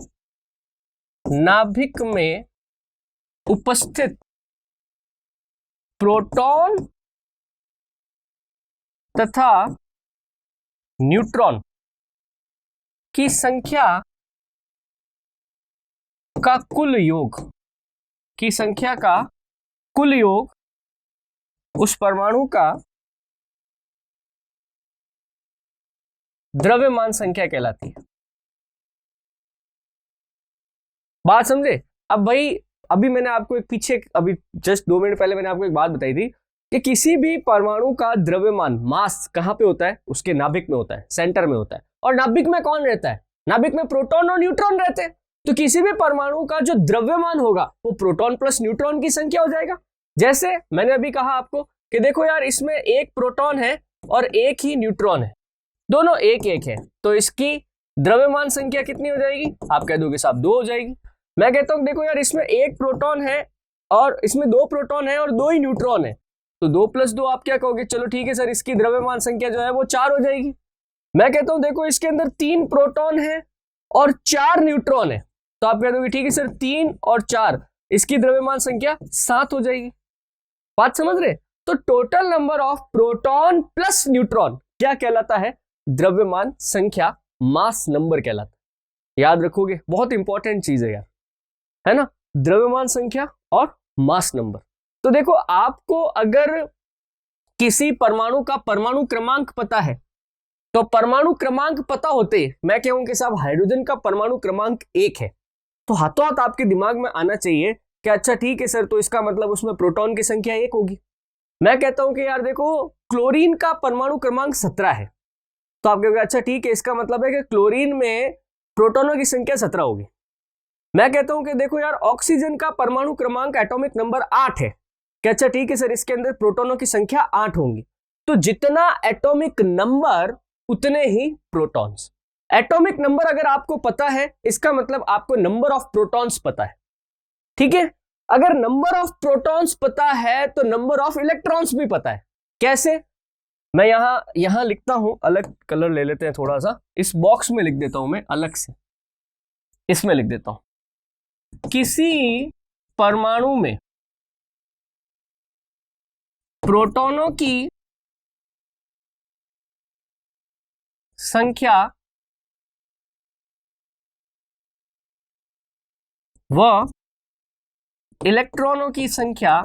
नाभिक में उपस्थित प्रोटॉन तथा न्यूट्रॉन की संख्या का कुल योग, की संख्या का कुल योग उस परमाणु का द्रव्यमान संख्या कहलाती है। बात समझे। अब भाई अभी मैंने आपको एक पीछे, अभी जस्ट 2 मिनट पहले मैंने आपको एक बात बताई थी कि किसी भी परमाणु का द्रव्यमान, मास कहां पे होता है, उसके नाभिक में होता है, सेंटर में होता है। और नाभिक में कौन रहता है, नाभिक में प्रोटॉन और न्यूट्रॉन रहते हैं। तो किसी भी परमाणु का जो द्रव्यमान होगा वो प्रोटॉन प्लस न्यूट्रॉन की संख्या हो जाएगा। जैसे मैंने अभी कहा आपको कि देखो यार, इसमें एक प्रोटॉन है और एक ही न्यूट्रॉन है, दोनों एक एक है, तो इसकी द्रव्यमान संख्या कितनी हो जाएगी, आप कह दोगे साहब 2 हो जाएगी। मैं कहता हूं देखो यार, इसमें एक प्रोटॉन है और इसमें 2 प्रोटॉन है और 2 ही न्यूट्रॉन है, तो 2 + 2 आप क्या कहोगे, चलो ठीक है सर, इसकी द्रव्यमान संख्या जो है वो 4 हो जाएगी। मैं कहता हूं देखो इसके अंदर 3 प्रोटॉन है और 4 न्यूट्रॉन है, तो आप कह दोगे ठीक है सर 3 और 4, इसकी द्रव्यमान संख्या 7 हो जाएगी। बात समझ रहे। तो total number of proton plus neutron क्या कहलाता है, द्रव्यमान संख्या, मास नंबर कहलाता है। याद रखोगे, बहुत इंपॉर्टेंट चीज है यार, है ना, द्रव्यमान संख्या और मास नंबर। तो देखो आपको अगर किसी परमाणु का परमाणु क्रमांक पता है, तो परमाणु क्रमांक पता होते मैं कहूं कि साहब हाइड्रोजन का परमाणु क्रमांक 1 है, तो हाथों हाथ आपके दिमाग में आना चाहिए कि अच्छा ठीक है सर, तो इसका मतलब उसमें प्रोटॉन की संख्या 1 होगी। मैं कहता हूं कि यार देखो क्लोरीन का परमाणु क्रमांक 17 है, तो आप कहोगे अच्छा ठीक है, इसका मतलब है कि क्लोरीन में प्रोटॉनों की संख्या 17 होगी। मैं कहता हूं कि देखो यार, ऑक्सीजन का परमाणु क्रमांक एटॉमिक नंबर 8 है, कि अच्छा ठीक है सर, इसके अंदर प्रोटॉनों की संख्या 8 होंगी। तो जितना एटॉमिक नंबर उतने ही प्रोटॉन्स। एटॉमिक नंबर अगर आपको पता है, इसका मतलब आपको नंबर ऑफ प्रोटॉन्स पता है। ठीक है, अगर नंबर ऑफ प्रोटॉन्स पता है तो नंबर ऑफ इलेक्ट्रॉन्स भी पता है। कैसे, मैं यहां लिखता हूं, अलग कलर ले लेते हैं थोड़ा सा, इस बॉक्स में लिख देता हूं मैं अलग से, इसमें लिख देता हूं, किसी परमाणु में प्रोटॉनों की संख्या व इलेक्ट्रॉनों की संख्या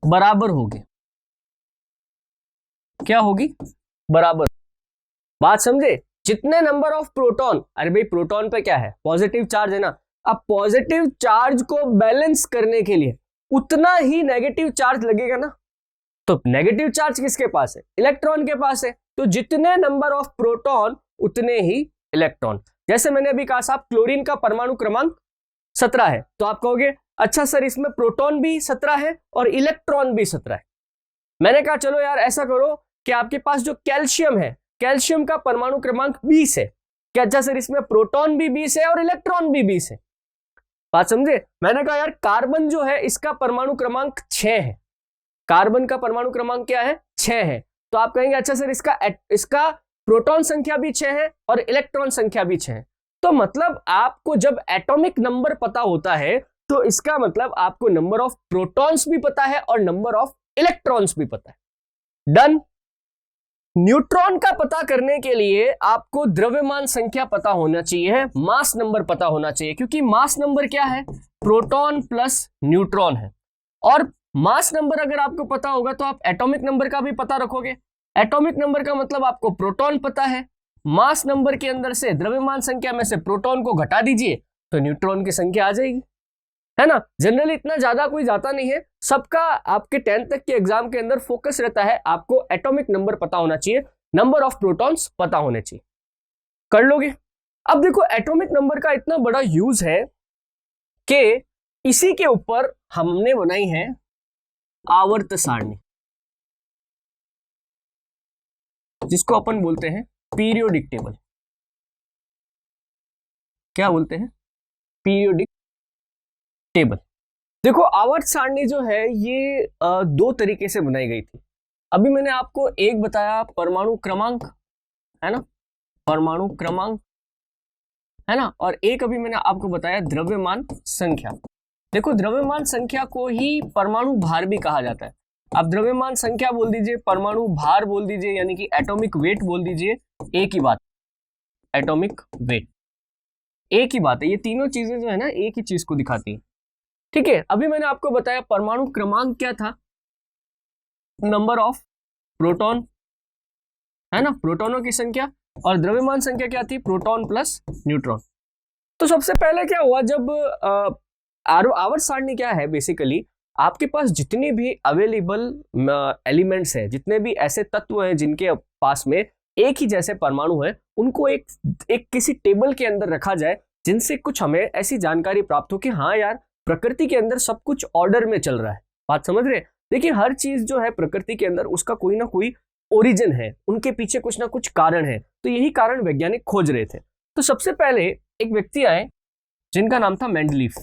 बराबर होगी। क्या होगी, बराबर। बात समझे। जितने नंबर ऑफ प्रोटॉन, अरे भाई प्रोटॉन पे क्या है, पॉजिटिव चार्ज है ना, अब पॉजिटिव चार्ज को बैलेंस करने के लिए उतना ही नेगेटिव चार्ज लगेगा ना, तो नेगेटिव चार्ज किसके पास है, इलेक्ट्रॉन के पास है। तो जितने नंबर ऑफ प्रोटॉन उतने ही इलेक्ट्रॉन। जैसे मैंने अभी कहा साहब, क्लोरीन का परमाणु क्रमांक 17 है, तो आप कहोगे अच्छा सर, इसमें प्रोटॉन भी 17 है और इलेक्ट्रॉन भी 17 है। मैंने कहा चलो यार ऐसा करो कि आपके पास जो कैल्शियम है, कैल्शियम का परमाणु क्रमांक 20 है, क्या अच्छा सर, इसमें प्रोटॉन भी 20 है और इलेक्ट्रॉन भी 20 है। बात समझे। मैंने कहा यार कार्बन जो है इसका परमाणु क्रमांक 6 है, कार्बन का परमाणु क्रमांक क्या है, 6 है। तो आप कहेंगे अच्छा सर, इसका प्रोटॉन संख्या भी 6 है और इलेक्ट्रॉन संख्या भी 6 है। तो मतलब आपको जब एटॉमिक नंबर पता होता है, तो इसका मतलब आपको नंबर ऑफ प्रोटॉन्स भी पता है और नंबर ऑफ इलेक्ट्रॉन्स भी पता है। डन। न्यूट्रॉन का पता करने के लिए आपको द्रव्यमान संख्या पता होना चाहिए, मास नंबर पता होना चाहिए, क्योंकि मास नंबर क्या है, प्रोटॉन प्लस न्यूट्रॉन है। और मास नंबर अगर आपको पता होगा तो आप एटॉमिक नंबर का भी पता रखोगे। एटॉमिक नंबर का मतलब आपको प्रोटॉन पता है, मास नंबर के अंदर से द्रव्यमान संख्या में से प्रोटॉन को घटा दीजिए तो न्यूट्रॉन की संख्या आ जाएगी, है ना। जनरली इतना ज्यादा कोई जाता नहीं है, सबका आपके 10th तक के एग्जाम के अंदर फोकस रहता है आपको एटॉमिक नंबर पता होना चाहिए, नंबर ऑफ प्रोटॉन्स पता होने चाहिए। कर लोगे। अब देखो एटॉमिक नंबर का इतना बड़ा यूज है कि इसी के ऊपर हमने बनाई है आवर्त सारणी, जिसको अपन बोलते हैं पीरियोडिक टेबल। क्या बोलते हैं? Periodic table. देखो आवर्त सारणी जो है ये दो तरीके से बनाई गई थी। अभी मैंने आपको एक बताया परमाणु क्रमांक, है ना, परमाणु क्रमांक, है ना, और एक अभी मैंने आपको बताया द्रव्यमान संख्या। देखो द्रव्यमान संख्या को ही परमाणु भार भी कहा जाता है। आप द्रव्यमान संख्या बोल दीजिए, परमाणु भार बोल दीजिए, यानी कि एटॉमिक वेट बोल दीजिए, एक ही बात, एटॉमिक वेट एक ही बात है। ये तीनों चीजें जो है ना एक ही चीज को दिखाती है। ठीक है, अभी मैंने आपको बताया परमाणु क्रमांक क्या था, नंबर ऑफ प्रोटॉन, है ना, प्रोटॉनों की संख्या, और द्रव्यमान संख्या क्या थी, प्रोटॉन प्लस न्यूट्रॉन। तो सबसे पहले क्या हुआ, जब आवर्त सारणी क्या है, बेसिकली आपके पास जितने भी अवेलेबल एलिमेंट्स हैं, जितने भी ऐसे तत्व हैं जिनके पास में एक ही जैसे परमाणु है, उनको एक किसी टेबल के अंदर रखा जाए, जिनसे कुछ हमें ऐसी जानकारी प्राप्त हो कि हाँ यार प्रकृति के अंदर सब कुछ ऑर्डर में चल रहा है। बात समझ रहे? देखिए हर चीज जो है प्रकृति के अंदर उसका कोई ना कोई ओरिजिन है, उनके पीछे कुछ ना कुछ कारण है। तो यही कारण वैज्ञानिक खोज रहे थे। तो सबसे पहले एक व्यक्ति आए जिनका नाम था मेंडलीफ।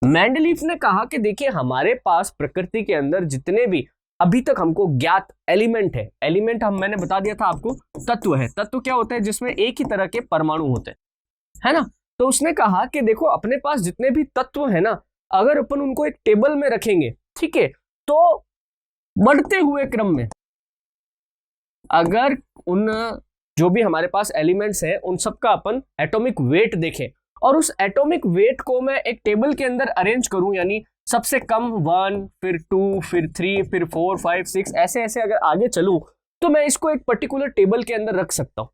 मेंडलीफ ने कहा कि देखिए हमारे पास प्रकृति के अंदर जितने भी अभी तक हमको ज्ञात एलिमेंट है, एलिमेंट मैंने बता दिया था आपको, तत्व है। तत्व क्या होता है? जिसमें एक ही तरह के परमाणु होते हैं, है ना। तो उसने कहा कि देखो अपने पास जितने भी तत्व है ना, अगर अपन उनको एक टेबल में रखेंगे, ठीक है, तो बढ़ते हुए क्रम में अगर उन जो भी हमारे पास एलिमेंट्स हैं उन सबका अपन एटॉमिक वेट देखें, और उस एटॉमिक वेट को मैं एक टेबल के अंदर अरेंज करूं, यानी सबसे कम 1, फिर 2, फिर 3, फिर 4, 5, 6, ऐसे ऐसे अगर आगे चलूं, तो मैं इसको एक पर्टिकुलर टेबल के अंदर रख सकता हूं,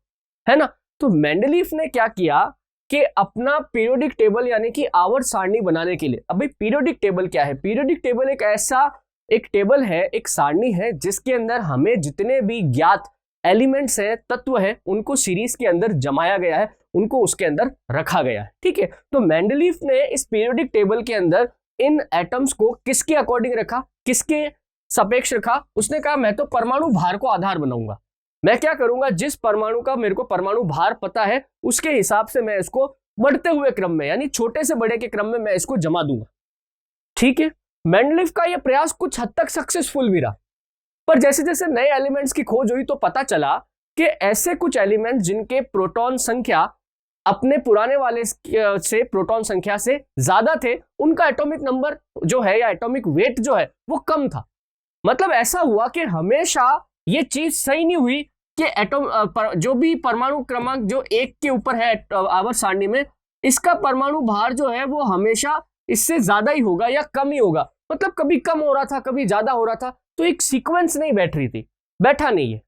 है ना। तो मेंडलीफ ने क्या किया कि अपना पीरियोडिक टेबल यानी कि आवर्त सारणी बनाने के लिए, अभी पीरियोडिक टेबल क्या है? पीरियोडिक टेबल एक ऐसा एक टेबल है, एक सारणी है, जिसके अंदर हमें जितने भी ज्ञात एलिमेंट्स हैं, तत्व हैं, उनको सीरीज के अंदर जमाया गया है, उनको उसके अंदर रखा गया है। ठीक है, तो मेंडलीफ ने इस पीरियोडिक टेबल के अंदर इन एटम्स को किसके अकॉर्डिंग रखा, किसके सापेक्ष रखा? उसने कहा मैं तो परमाणु भार को आधार बनाऊंगा। मैं क्या करूंगा, जिस परमाणु का मेरे को परमाणु भार पता है उसके हिसाब से मैं इसको बढ़ते हुए क्रम में, यानी छोटे से बड़े के क्रम में मैं इसको जमा दूंगा। ठीक है, मेंडलीफ का यह प्रयास कुछ हद तक सक्सेसफुल भी रहा, पर जैसे जैसे नए एलिमेंट्स की खोज हुई तो पता चला कि ऐसे कुछ एलिमेंट जिनके प्रोटॉन संख्या अपने पुराने वाले से प्रोटॉन संख्या से ज्यादा थे, उनका एटॉमिक नंबर जो है या एटॉमिक वेट जो है वो कम था। मतलब ऐसा हुआ कि हमेशा ये चीज सही नहीं हुई कि जो भी परमाणु क्रमांक जो एक के ऊपर है आवर्त सारणी में, इसका परमाणु भार जो है वो हमेशा इससे ज्यादा ही होगा या कम ही होगा। मतलब कभी कम हो रहा था, कभी ज्यादा हो रहा था, तो एक सीक्वेंस नहीं बैठा नहीं है।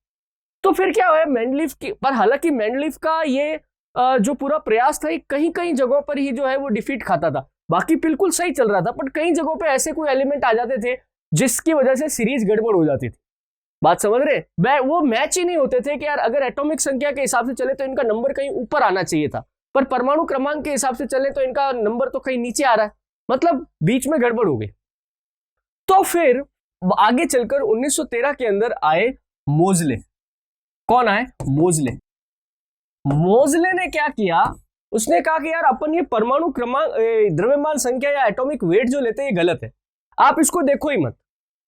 तो फिर क्या हुआ मेंडलीफ की, पर हालांकि मेंडलीफ का ये जो पूरा प्रयास था कहीं कहीं जगहों पर ही जो है वो डिफीट खाता था। बाकी बिल्कुल सही चल रहा था, बट कई जगहों पे ऐसे कोई एलिमेंट आ जाते थे जिसकी वजह से सीरीज गड़बड़ हो जाती थी। बात समझ रहे? वो मैच ही नहीं होते थे कि यार अगर एटॉमिक संख्या के हिसाब से चले तो इनका नंबर कहीं ऊपर आना चाहिए था, पर परमाणु क्रमांक के हिसाब से चले तो इनका नंबर तो कहीं नीचे आ रहा है, मतलब बीच में गड़बड़ हो गई। तो फिर आगे चलकर 1913 के अंदर आए मोजले। कौन आए? मोजले ने क्या किया, उसने कहा कि यार अपन ये परमाणु क्रमांक द्रव्यमान संख्या या एटॉमिक वेट जो लेते हैं ये गलत है, आप इसको देखो ही मत,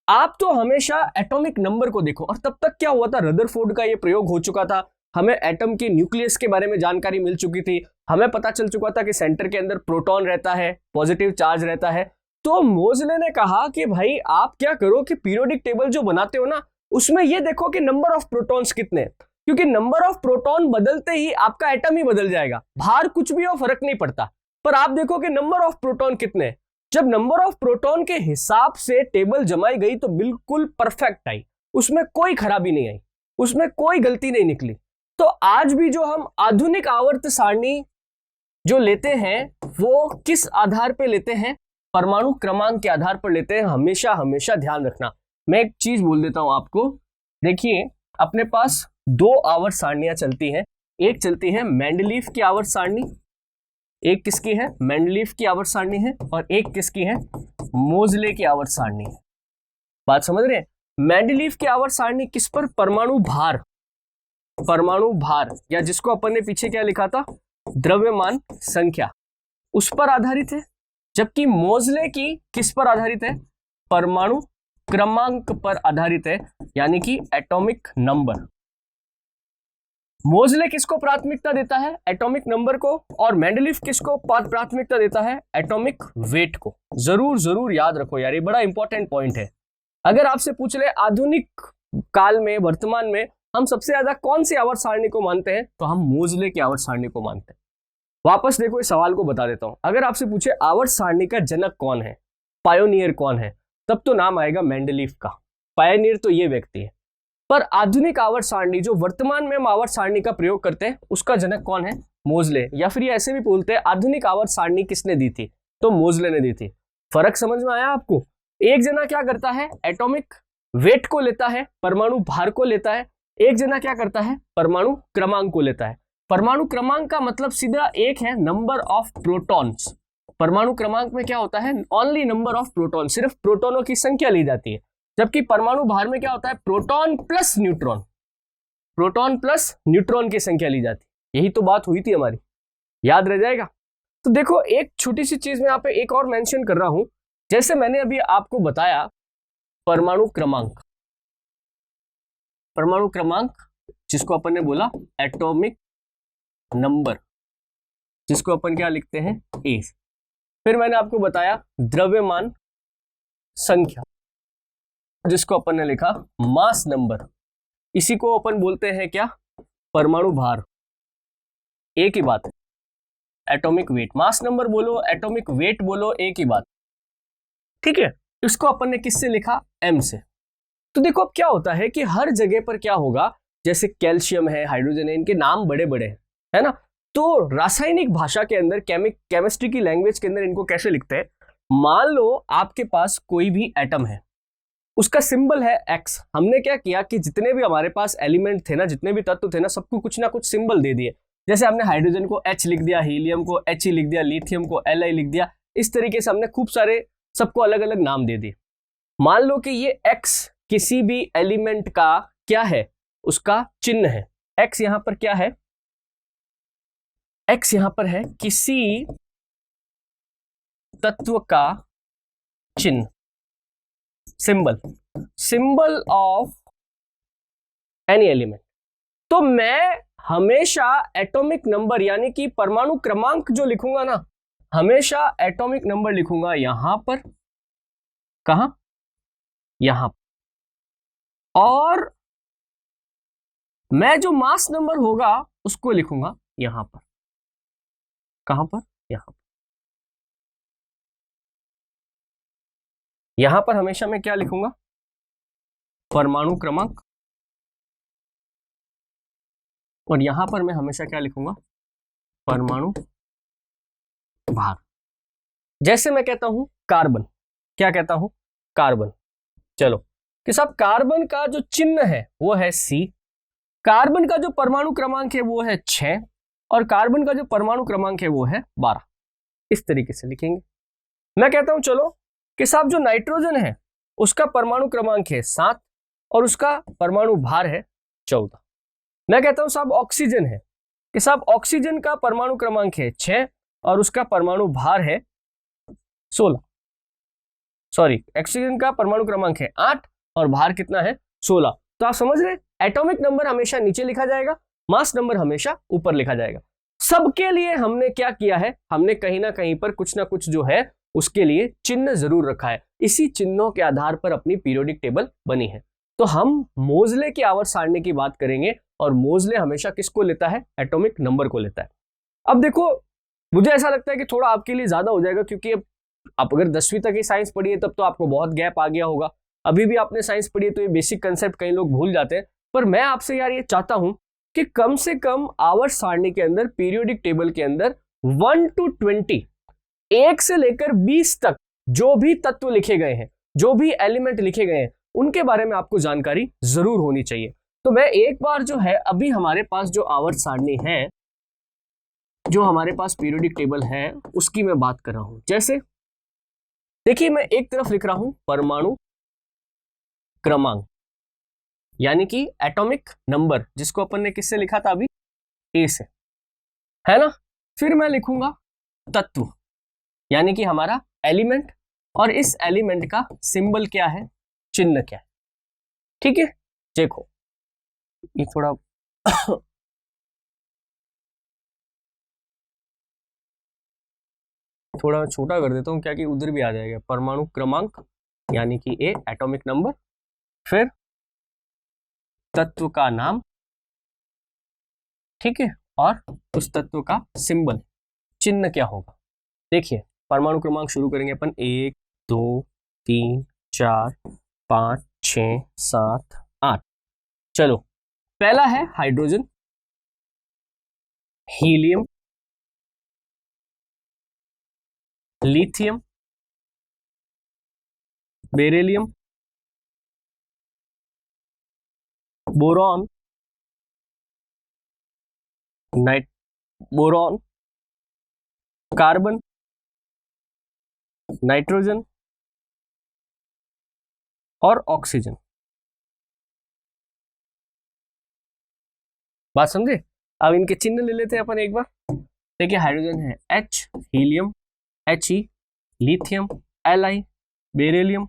आप तो हमेशा एटॉमिक नंबर को देखो। और तब तक क्या हुआ था, रदरफोर्ड का ये प्रयोग हो चुका था, हमें एटम के न्यूक्लियस के बारे में जानकारी मिल चुकी थी, हमें पता चल चुका था कि सेंटर के अंदर प्रोटॉन रहता है, पॉजिटिव चार्ज रहता है। तो मोजले ने कहा कि भाई आप क्या करो कि पीरियोडिक टेबल जो बनाते हो ना, उसमें ये देखो कि नंबर ऑफ प्रोटॉन्स कितने हैं, क्योंकि नंबर ऑफ प्रोटॉन बदलते ही आपका एटम ही बदल जाएगा, भार कुछ भी हो फर्क नहीं पड़ता, पर आप देखो कि नंबर ऑफ प्रोटॉन कितने हैं। जब नंबर ऑफ प्रोटॉन के हिसाब से टेबल जमाई गई तो बिल्कुल परफेक्ट आई, उसमें कोई खराबी नहीं आई, उसमें कोई गलती नहीं निकली। तो आज भी जो हम आधुनिक आवर्त सारणी जो लेते हैं वो किस आधार पे लेते हैं? परमाणु क्रमांक के आधार पर लेते हैं। हमेशा हमेशा ध्यान रखना। मैं एक चीज बोल देता हूं आपको, देखिए अपने पास दो आवर्त सारणियां चलती हैं, एक चलती है मेंडलीफ की आवर्त सारणी एक किसकी है, मेंडलीफ की आवर्त सारणी है, और एक किसकी है, मोजले की आवर्त सारणी है। बात समझ रहे हैं? मेंडलीफ की आवर्त सारणी किस पर, परमाणु भार, परमाणु भार, या जिसको अपन ने पीछे क्या लिखा था, द्रव्यमान संख्या, उस पर आधारित है। जबकि मोजले की किस पर आधारित है, परमाणु क्रमांक पर आधारित है, यानी कि एटॉमिक नंबर। मोजले किसको प्राथमिकता देता है, एटॉमिक नंबर को, और मेंडलीफ किसको प्राथमिकता देता है, एटॉमिक वेट को। जरूर जरूर याद रखो यार, ये बड़ा इंपॉर्टेंट पॉइंट है। अगर आपसे पूछ ले आधुनिक काल में, वर्तमान में हम सबसे ज्यादा कौन सी आवर्त सारणी को मानते हैं, तो हम मोजले की आवर्त सारणी को मानते हैं। वापस देखो इस सवाल को बता देता हूं, अगर आपसे पूछे आवर्त सारणी का जनक कौन है, पायोनियर कौन है, तब तो नाम आएगा मेंडलीफ का। पायोनियर तो ये व्यक्ति है, पर आधुनिक आवर्त सारणी जो वर्तमान में हम आवर्त सारणी का प्रयोग करते हैं, उसका जनक कौन है, मोजले। या फिर ये ऐसे भी बोलते हैं आधुनिक आवर्त सारणी किसने दी थी, तो मोजले ने दी थी। फर्क समझ में आया आपको? एक जना क्या करता है, एटॉमिक वेट को लेता है, परमाणु भार को लेता है, एक जना क्या करता है, परमाणु क्रमांक को लेता है। परमाणु क्रमांक का मतलब सीधा एक है, नंबर ऑफ प्रोटॉन्स। परमाणु क्रमांक में क्या होता है, ओनली नंबर ऑफ प्रोटॉन, सिर्फ प्रोटॉनों की संख्या ली जाती है। जबकि परमाणु भार में क्या होता है, proton plus neutron, proton plus neutron की संख्या ली जाती है। यही तो बात हुई थी हमारी, याद रह जाएगा। तो देखो एक छोटी सी चीज मैं यहाँ पे एक और मेंशन कर रहा हूं, जैसे मैंने अभी आपको बताया परमाणु क्रमांक, परमाणु क्रमांक जिसको अपन ने बोला एटॉमिक नंबर, जिसको अपन क्या लिखते हैं, ए। फिर मैंने आपको बताया द्रव्यमान संख्या, जिसको अपन ने लिखा मास नंबर, इसी को अपन बोलते हैं क्या, परमाणु भार। एक ही बात है, एटॉमिक वेट, मास नंबर बोलो, एटॉमिक वेट बोलो, एक ही बात, ठीक है। इसको अपन ने किससे लिखा, एम से। तो देखो अब क्या होता है कि हर जगह पर क्या होगा, जैसे कैल्शियम है, हाइड्रोजन है, इनके नाम बड़े बड़े हैं, है ना। तो रासायनिक भाषा के अंदर, केमिस्ट्री की लैंग्वेज के अंदर इनको कैसे लिखते हैं, मान लो आपके पास कोई भी एटम है, उसका सिंबल है एक्स। हमने क्या किया कि जितने भी हमारे पास एलिमेंट थे ना, जितने भी तत्व थे ना, सबको कुछ ना कुछ सिंबल दे दिए। जैसे हमने हाइड्रोजन को एच लिख दिया, हीलियम को एच ही लिख दिया, लिथियम को Li लिख दिया, इस तरीके से हमने खूब सारे सबको अलग अलग नाम दे दिए। मान लो कि ये एक्स किसी भी एलिमेंट का क्या है, उसका चिन्ह है। एक्स यहां पर क्या है, एक्स यहां पर है किसी तत्व का चिन्ह, symbol, symbol of any element. तो मैं हमेशा एटॉमिक नंबर यानी कि परमाणु क्रमांक जो लिखूंगा ना, हमेशा एटॉमिक नंबर लिखूंगा यहां पर, कहां, यहां पर, और मैं जो मास नंबर होगा उसको लिखूंगा यहां पर, कहां पर, यहां पर। यहां पर हमेशा मैं क्या लिखूंगा, परमाणु क्रमांक, और यहां पर मैं हमेशा क्या लिखूंगा, परमाणु भार। जैसे मैं कहता हूं कार्बन, क्या कहता हूं, कार्बन। चलो कि साहब कार्बन का जो चिन्ह है वो है C, कार्बन का जो परमाणु क्रमांक है वो है 6, और कार्बन का जो परमाणु क्रमांक है वो है 12। इस तरीके से लिखेंगे। मैं कहता हूं चलो कि साहब जो नाइट्रोजन है उसका परमाणु क्रमांक है 7 और उसका परमाणु भार है 14। मैं कहता हूं साहब ऑक्सीजन है कि साहब ऑक्सीजन का परमाणु क्रमांक है 6 और उसका परमाणु भार है 16। सॉरी, ऑक्सीजन का परमाणु क्रमांक है 8 और भार कितना है, 16। तो आप समझ रहे, एटॉमिक नंबर हमेशा नीचे लिखा जाएगा, मास नंबर हमेशा ऊपर लिखा जाएगा। सबके लिए हमने क्या किया है, हमने कहीं ना कहीं पर कुछ ना कुछ जो है उसके लिए चिन्ह जरूर रखा है। इसी चिन्हों के आधार पर अपनी पीरियोडिक टेबल बनी है। तो हम मोजले की आवर्त सारणी की बात करेंगे, और मोजले हमेशा किसको लेता है, एटॉमिक नंबर को लेता है। अब देखो मुझे ऐसा लगता है कि थोड़ा आपके लिए ज्यादा हो जाएगा, क्योंकि अब आप अगर 10वीं तक ही साइंस पढ़ी है तब तो आपको बहुत गैप आ गया होगा। अभी भी आपने साइंस पढ़ी है तो ये बेसिक कंसेप्ट कई लोग भूल जाते हैं। पर मैं आपसे यार ये चाहता हूं कि कम से कम आवर्त सारणी के अंदर, पीरियोडिक टेबल के अंदर 1 to 20, 1 से लेकर 20 तक जो भी तत्व लिखे गए हैं, जो भी एलिमेंट लिखे गए हैं, उनके बारे में आपको जानकारी जरूर होनी चाहिए। तो मैं एक बार जो है, अभी हमारे पास जो आवर्त सारणी है जो हमारे पास पीरियोडिक टेबल है उसकी मैं बात कर रहा हूं। जैसे देखिए, मैं एक तरफ लिख रहा हूं परमाणु क्रमांक, यानी कि एटॉमिक नंबर, जिसको अपन ने किससे लिखा था अभी, ए से, है ना। फिर मैं लिखूंगा तत्व, यानी कि हमारा एलिमेंट, और इस एलिमेंट का सिंबल क्या है, चिन्ह क्या है। ठीक है, देखो ये थोड़ा थोड़ा छोटा कर देता हूं, क्या कि उधर भी आ जाएगा। परमाणु क्रमांक यानी कि ए, एटॉमिक नंबर, फिर तत्व का नाम, ठीक है, और उस तत्व का सिंबल, चिन्ह क्या होगा। देखिए, परमाणु क्रमांक शुरू करेंगे अपन 1 2 3 4 5 6 7 8। चलो, पहला है hydrogen, helium, lithium, beryllium, boron, boron, carbon, nitrogen और ऑक्सीजन। बात समझे। अब इनके चिन्ह ले लेते हैं अपन एक बार। देखिए, हाइड्रोजन है H, helium He, lithium Li, beryllium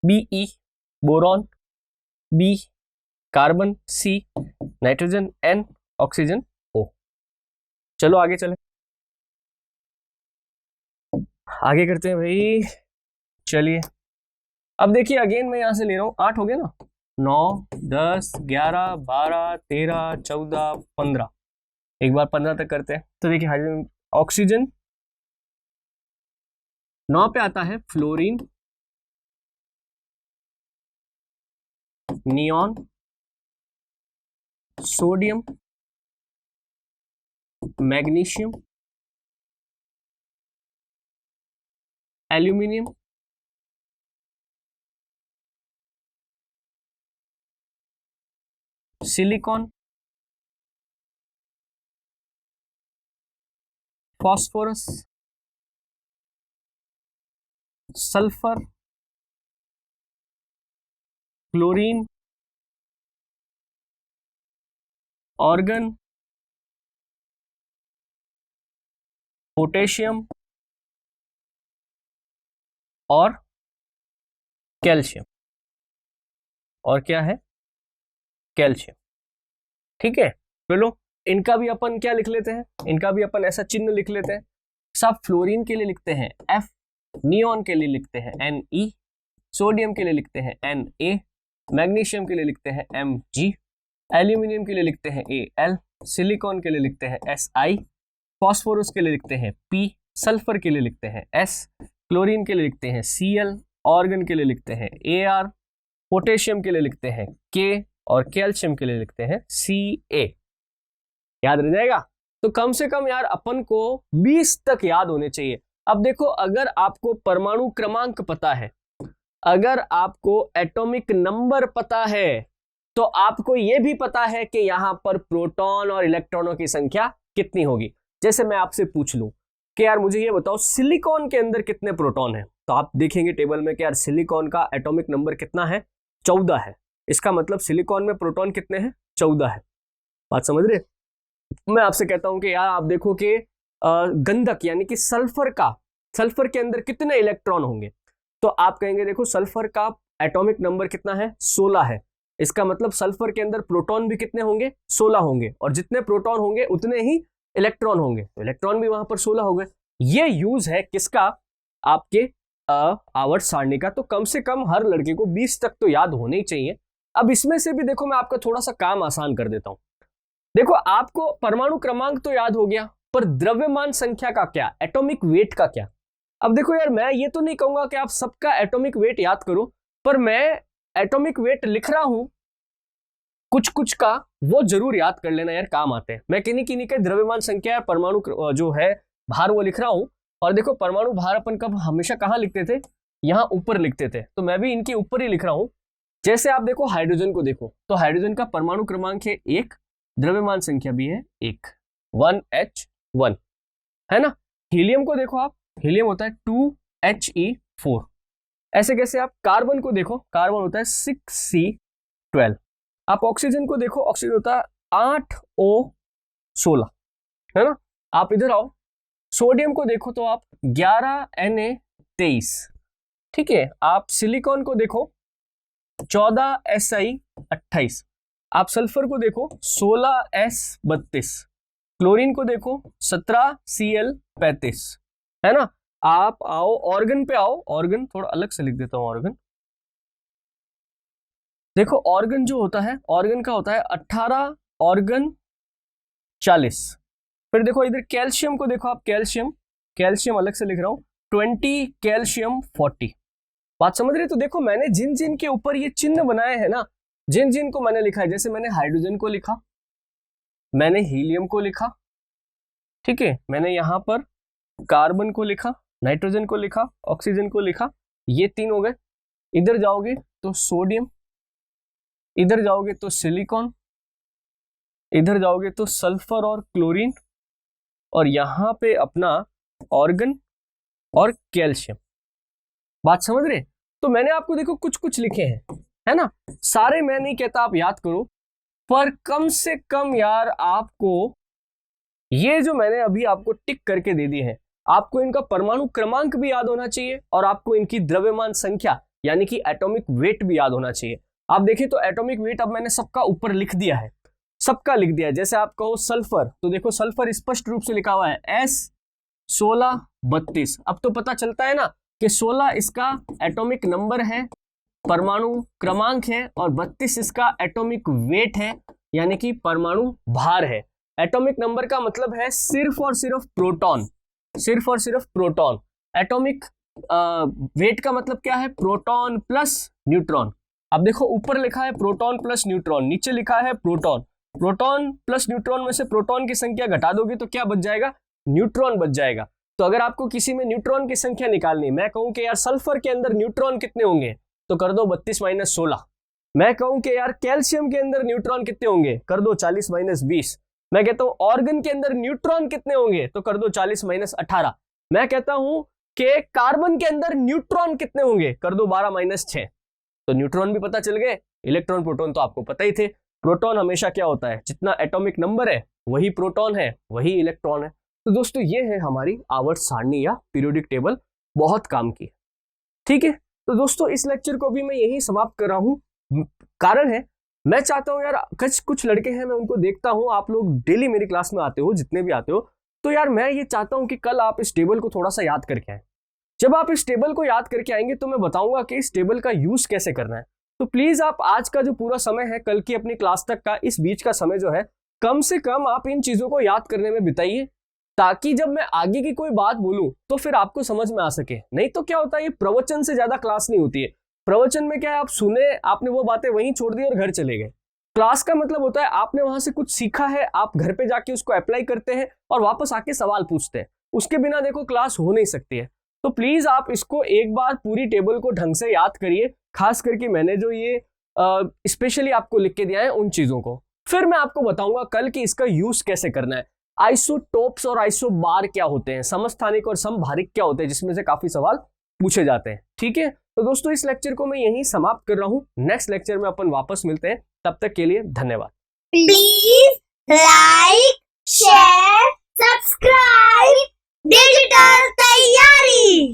Be, boron B, carbon C, nitrogen N, oxygen O। चलो आगे चले, आगे करते हैं भाई। चलिए, अब देखिए अगेन मैं यहां से ले रहा हूं, 8 हो गया ना, 9 10 11 12 13 14 15, एक बार 15 तक करते हैं। तो देखिए, हाइड्रोजन, ऑक्सीजन, 9 पे आता है fluorine, neon, sodium, magnesium, aluminium, silicon, phosphorus, sulphur, chlorine, organ, potassium और कैल्शियम। और क्या है, कैल्शियम। ठीक है, चलो इनका भी अपन क्या लिख लेते हैं, इनका भी अपन ऐसा चिन्ह लिख लेते हैं। सब फ्लोरीन के लिए लिखते हैं F, नियॉन के लिए लिखते हैं Ne, सोडियम के लिए लिखते हैं Na, मैग्नीशियम के लिए लिखते हैं Mg, एल्यूमिनियम के लिए लिखते हैं Al, सिलिकॉन के लिए लिखते हैं Si, फॉस्फोरस के लिए लिखते हैं P, सल्फर के लिए लिखते हैं S, क्लोरीन के लिए लिखते हैं Cl, ऑर्गन के लिए लिखते हैं Ar, पोटेशियम के लिए लिखते हैं K, और कैल्शियम के लिए लिखते हैं Ca। याद रह जाएगा। तो कम से कम यार अपन को 20 तक याद होने चाहिए। अब देखो, अगर आपको परमाणु क्रमांक पता है, अगर आपको एटॉमिक नंबर पता है, तो आपको यह भी पता है कि यहां पर प्रोटॉन और इलेक्ट्रॉनों की संख्या कितनी होगी। जैसे मैं आपसे पूछ लूं कि यार मुझे ये बताओ सिलिकॉन के अंदर कितने प्रोटॉन हैं, तो आप देखेंगे टेबल में कि यार सिलिकॉन का एटॉमिक नंबर कितना है, 14 है। इसका मतलब सिलिकॉन में प्रोटॉन कितने हैं, 14 है। बात समझ रहे। मैं आपसे कहता हूं कि यार आप देखो कि गंधक यानी कि सल्फर के अंदर कितने इलेक्ट्रॉन होंगे, तो आप कहेंगे देखो सल्फर का एटॉमिक नंबर कितना है, 16 है। इसका मतलब सल्फर के अंदर प्रोटॉन भी कितने होंगे, 16 होंगे, और जितने प्रोटॉन होंगे उतने ही इलेक्ट्रॉन होंगे, तो इलेक्ट्रॉन भी वहां पर 16 हो गए। ये यूज है किसका, आपके आवर्त सारणी का। तो कम से कम हर लड़के को 20 तक तो याद होने ही चाहिए। अब इसमें से भी देखो मैं आपका थोड़ा सा काम आसान कर देता हूं। देखो, आपको परमाणु क्रमांक तो याद हो गया, पर द्रव्यमान संख्या का क्या, एटॉमिक वेट का क्या। अब देखो यार, मैं ये तो नहीं कहूंगा कि आप सबका एटॉमिक वेट याद करो, पर मैं एटॉमिक वेट लिख रहा हूं कुछ कुछ का, वो जरूर याद कर लेना यार, काम आते हैं। मैं किन्हीं के द्रव्यमान संख्या, परमाणु जो है भार, वो लिख रहा हूं। और देखो, परमाणु भार अपन कब हमेशा कहां लिखते थे, यहां ऊपर लिखते थे, तो मैं भी इनके ऊपर ही लिख रहा हूं। जैसे आप देखो हाइड्रोजन को देखो, तो हाइड्रोजन का परमाणु क्रमांक है 1, द्रव्यमान संख्या भी है 1। 1H1, है ना। हीलियम को देखो आप, हीलियम होता है 2He4। ऐसे कैसे आप कार्बन को देखो, कार्बन होता है 6C12। आप ऑक्सीजन को देखो, ऑक्सीजन होता है 8O16, है ना। आप इधर आओ, सोडियम को देखो तो आप 11Na23, ठीक है। आप सिलिकॉन को देखो 14Si28। आप सल्फर को देखो 16S32। क्लोरीन को देखो 17Cl35, है ना। आप आओ ऑर्गन पे आओ, ऑर्गन थोड़ा अलग से लिख देता हूं। ऑर्गन देखो, ऑर्गन जो होता है, ऑर्गन का होता है 18 ऑर्गन 40। फिर देखो इधर कैल्शियम को देखो आप, कैल्शियम, कैल्शियम अलग से लिख रहा हूं 20 कैल्शियम 40। बात समझ रहे। तो देखो मैंने जिन जिन के ऊपर ये चिन्ह बनाए हैं ना, जिन जिन को मैंने लिखा है, जैसे मैंने हाइड्रोजन को लिखा, मैंने हीलियम को लिखा, ठीक है, मैंने यहां पर कार्बन को लिखा, नाइट्रोजन को लिखा, ऑक्सीजन को लिखा, ये 3 हो गए। इधर जाओगे तो सोडियम, इधर जाओगे तो सिलिकॉन, इधर जाओगे तो सल्फर और क्लोरीन, और यहां पे अपना ऑर्गन और कैल्शियम। बात समझ रहे। तो मैंने आपको देखो कुछ कुछ लिखे हैं, है ना। सारे मैं नहीं कहता आप याद करो, पर कम से कम यार आपको ये जो मैंने अभी आपको टिक करके दे दिए हैं, आपको इनका परमाणु क्रमांक भी याद होना चाहिए, और आपको इनकी द्रव्यमान संख्या यानी कि एटॉमिक वेट भी याद होना चाहिए। आप देखिए तो एटॉमिक वेट अब मैंने सबका ऊपर लिख दिया है, सबका लिख दिया है। जैसे आप कहो सल्फर, तो देखो सल्फर स्पष्ट रूप से लिखा हुआ है S1632। अब तो पता चलता है ना कि 16 इसका एटॉमिक नंबर है, परमाणु क्रमांक है, और 32 इसका एटॉमिक वेट है यानी कि परमाणु भार है। एटॉमिक नंबर का मतलब है सिर्फ और सिर्फ प्रोटॉन, सिर्फ और सिर्फ प्रोटॉन। एटॉमिक वेट का मतलब क्या है, प्रोटॉन प्लस न्यूट्रॉन। अब देखो ऊपर लिखा है प्रोटॉन प्लस न्यूट्रॉन, नीचे लिखा है प्रोटॉन। प्रोटॉन प्लस न्यूट्रॉन में से प्रोटॉन की संख्या घटा दोगे तो क्या बच जाएगा, न्यूट्रॉन बच जाएगा। तो अगर आपको किसी में न्यूट्रॉन की संख्या निकालनी, मैं कहूं कि यार सल्फर के अंदर न्यूट्रॉन कितने होंगे, तो कर दो 32 - 16। मैं कहूं कि यार कैल्शियम के अंदर न्यूट्रॉन कितने होंगे, कर दो 40 - 20। मैं कहता हूं ऑर्गन के अंदर न्यूट्रॉन कितने होंगे, तो कर दो 40 - 18। मैं कहता हूं कि कार्बन के अंदर न्यूट्रॉन कितने होंगे, कर दो 12 - 6। तो न्यूट्रॉन भी पता चल गए, इलेक्ट्रॉन प्रोटॉन तो आपको पता ही थे। प्रोटॉन हमेशा क्या होता है, जितना एटॉमिक नंबर है वही प्रोटॉन है, वही इलेक्ट्रॉन है। तो दोस्तों ये है हमारी आवर्त सारणी या पीरियोडिक टेबल, बहुत काम की, ठीक है। तो दोस्तों इस लेक्चर को भी मैं यही समाप्त कर रहा हूं। कारण है मैं चाहता हूं यार, कुछ लड़के हैं मैं उनको देखता हूं, आप लोग डेली मेरी क्लास में आते हो, जितने भी आते हो, तो यार मैं ये चाहता हूं कि कल आप इस टेबल को थोड़ा सा याद करके आए। जब आप इस टेबल को याद करके आएंगे तो मैं बताऊंगा कि इस टेबल का यूज कैसे करना है। तो प्लीज आप आज का जो पूरा समय है कल की अपनी क्लास तक का, इस बीच का समय जो है, कम से कम आप इन चीजों को याद करने में बिताइए, ताकि जब मैं आगे की कोई बात बोलूं तो फिर आपको समझ में आ सके। नहीं तो क्या होता है, ये प्रवचन से ज्यादा क्लास नहीं होती है। प्रवचन में क्या है, आप सुने, आपने वो बातें वहीं छोड़ दी और घर चले गए। क्लास का मतलब होता है आपने वहां से कुछ सीखा है, आप घर पे जाके उसको अप्लाई करते हैं और वापस आके सवाल पूछते हैं। उसके बिना देखो क्लास हो नहीं सकती है। तो प्लीज आप इसको एक बार पूरी टेबल को ढंग से याद करिए, खास करके मैंने जो ये स्पेशली आपको लिख के दिया है उन चीजों को। फिर मैं आपको बताऊंगा कल कि इसका यूज कैसे करना है। आइसोटोप्स और आइसोबार क्या होते हैं, समस्थानिक और समभारिक क्या होते हैं, जिसमें से काफी सवाल पूछे जाते हैं, ठीक है। तो दोस्तों इस लेक्चर को मैं यहीं समाप्त कर रहा हूं, नेक्स्ट लेक्चर में अपन वापस मिलते हैं, तब तक के लिए धन्यवाद। Please like, share, subscribe digital तैयारी।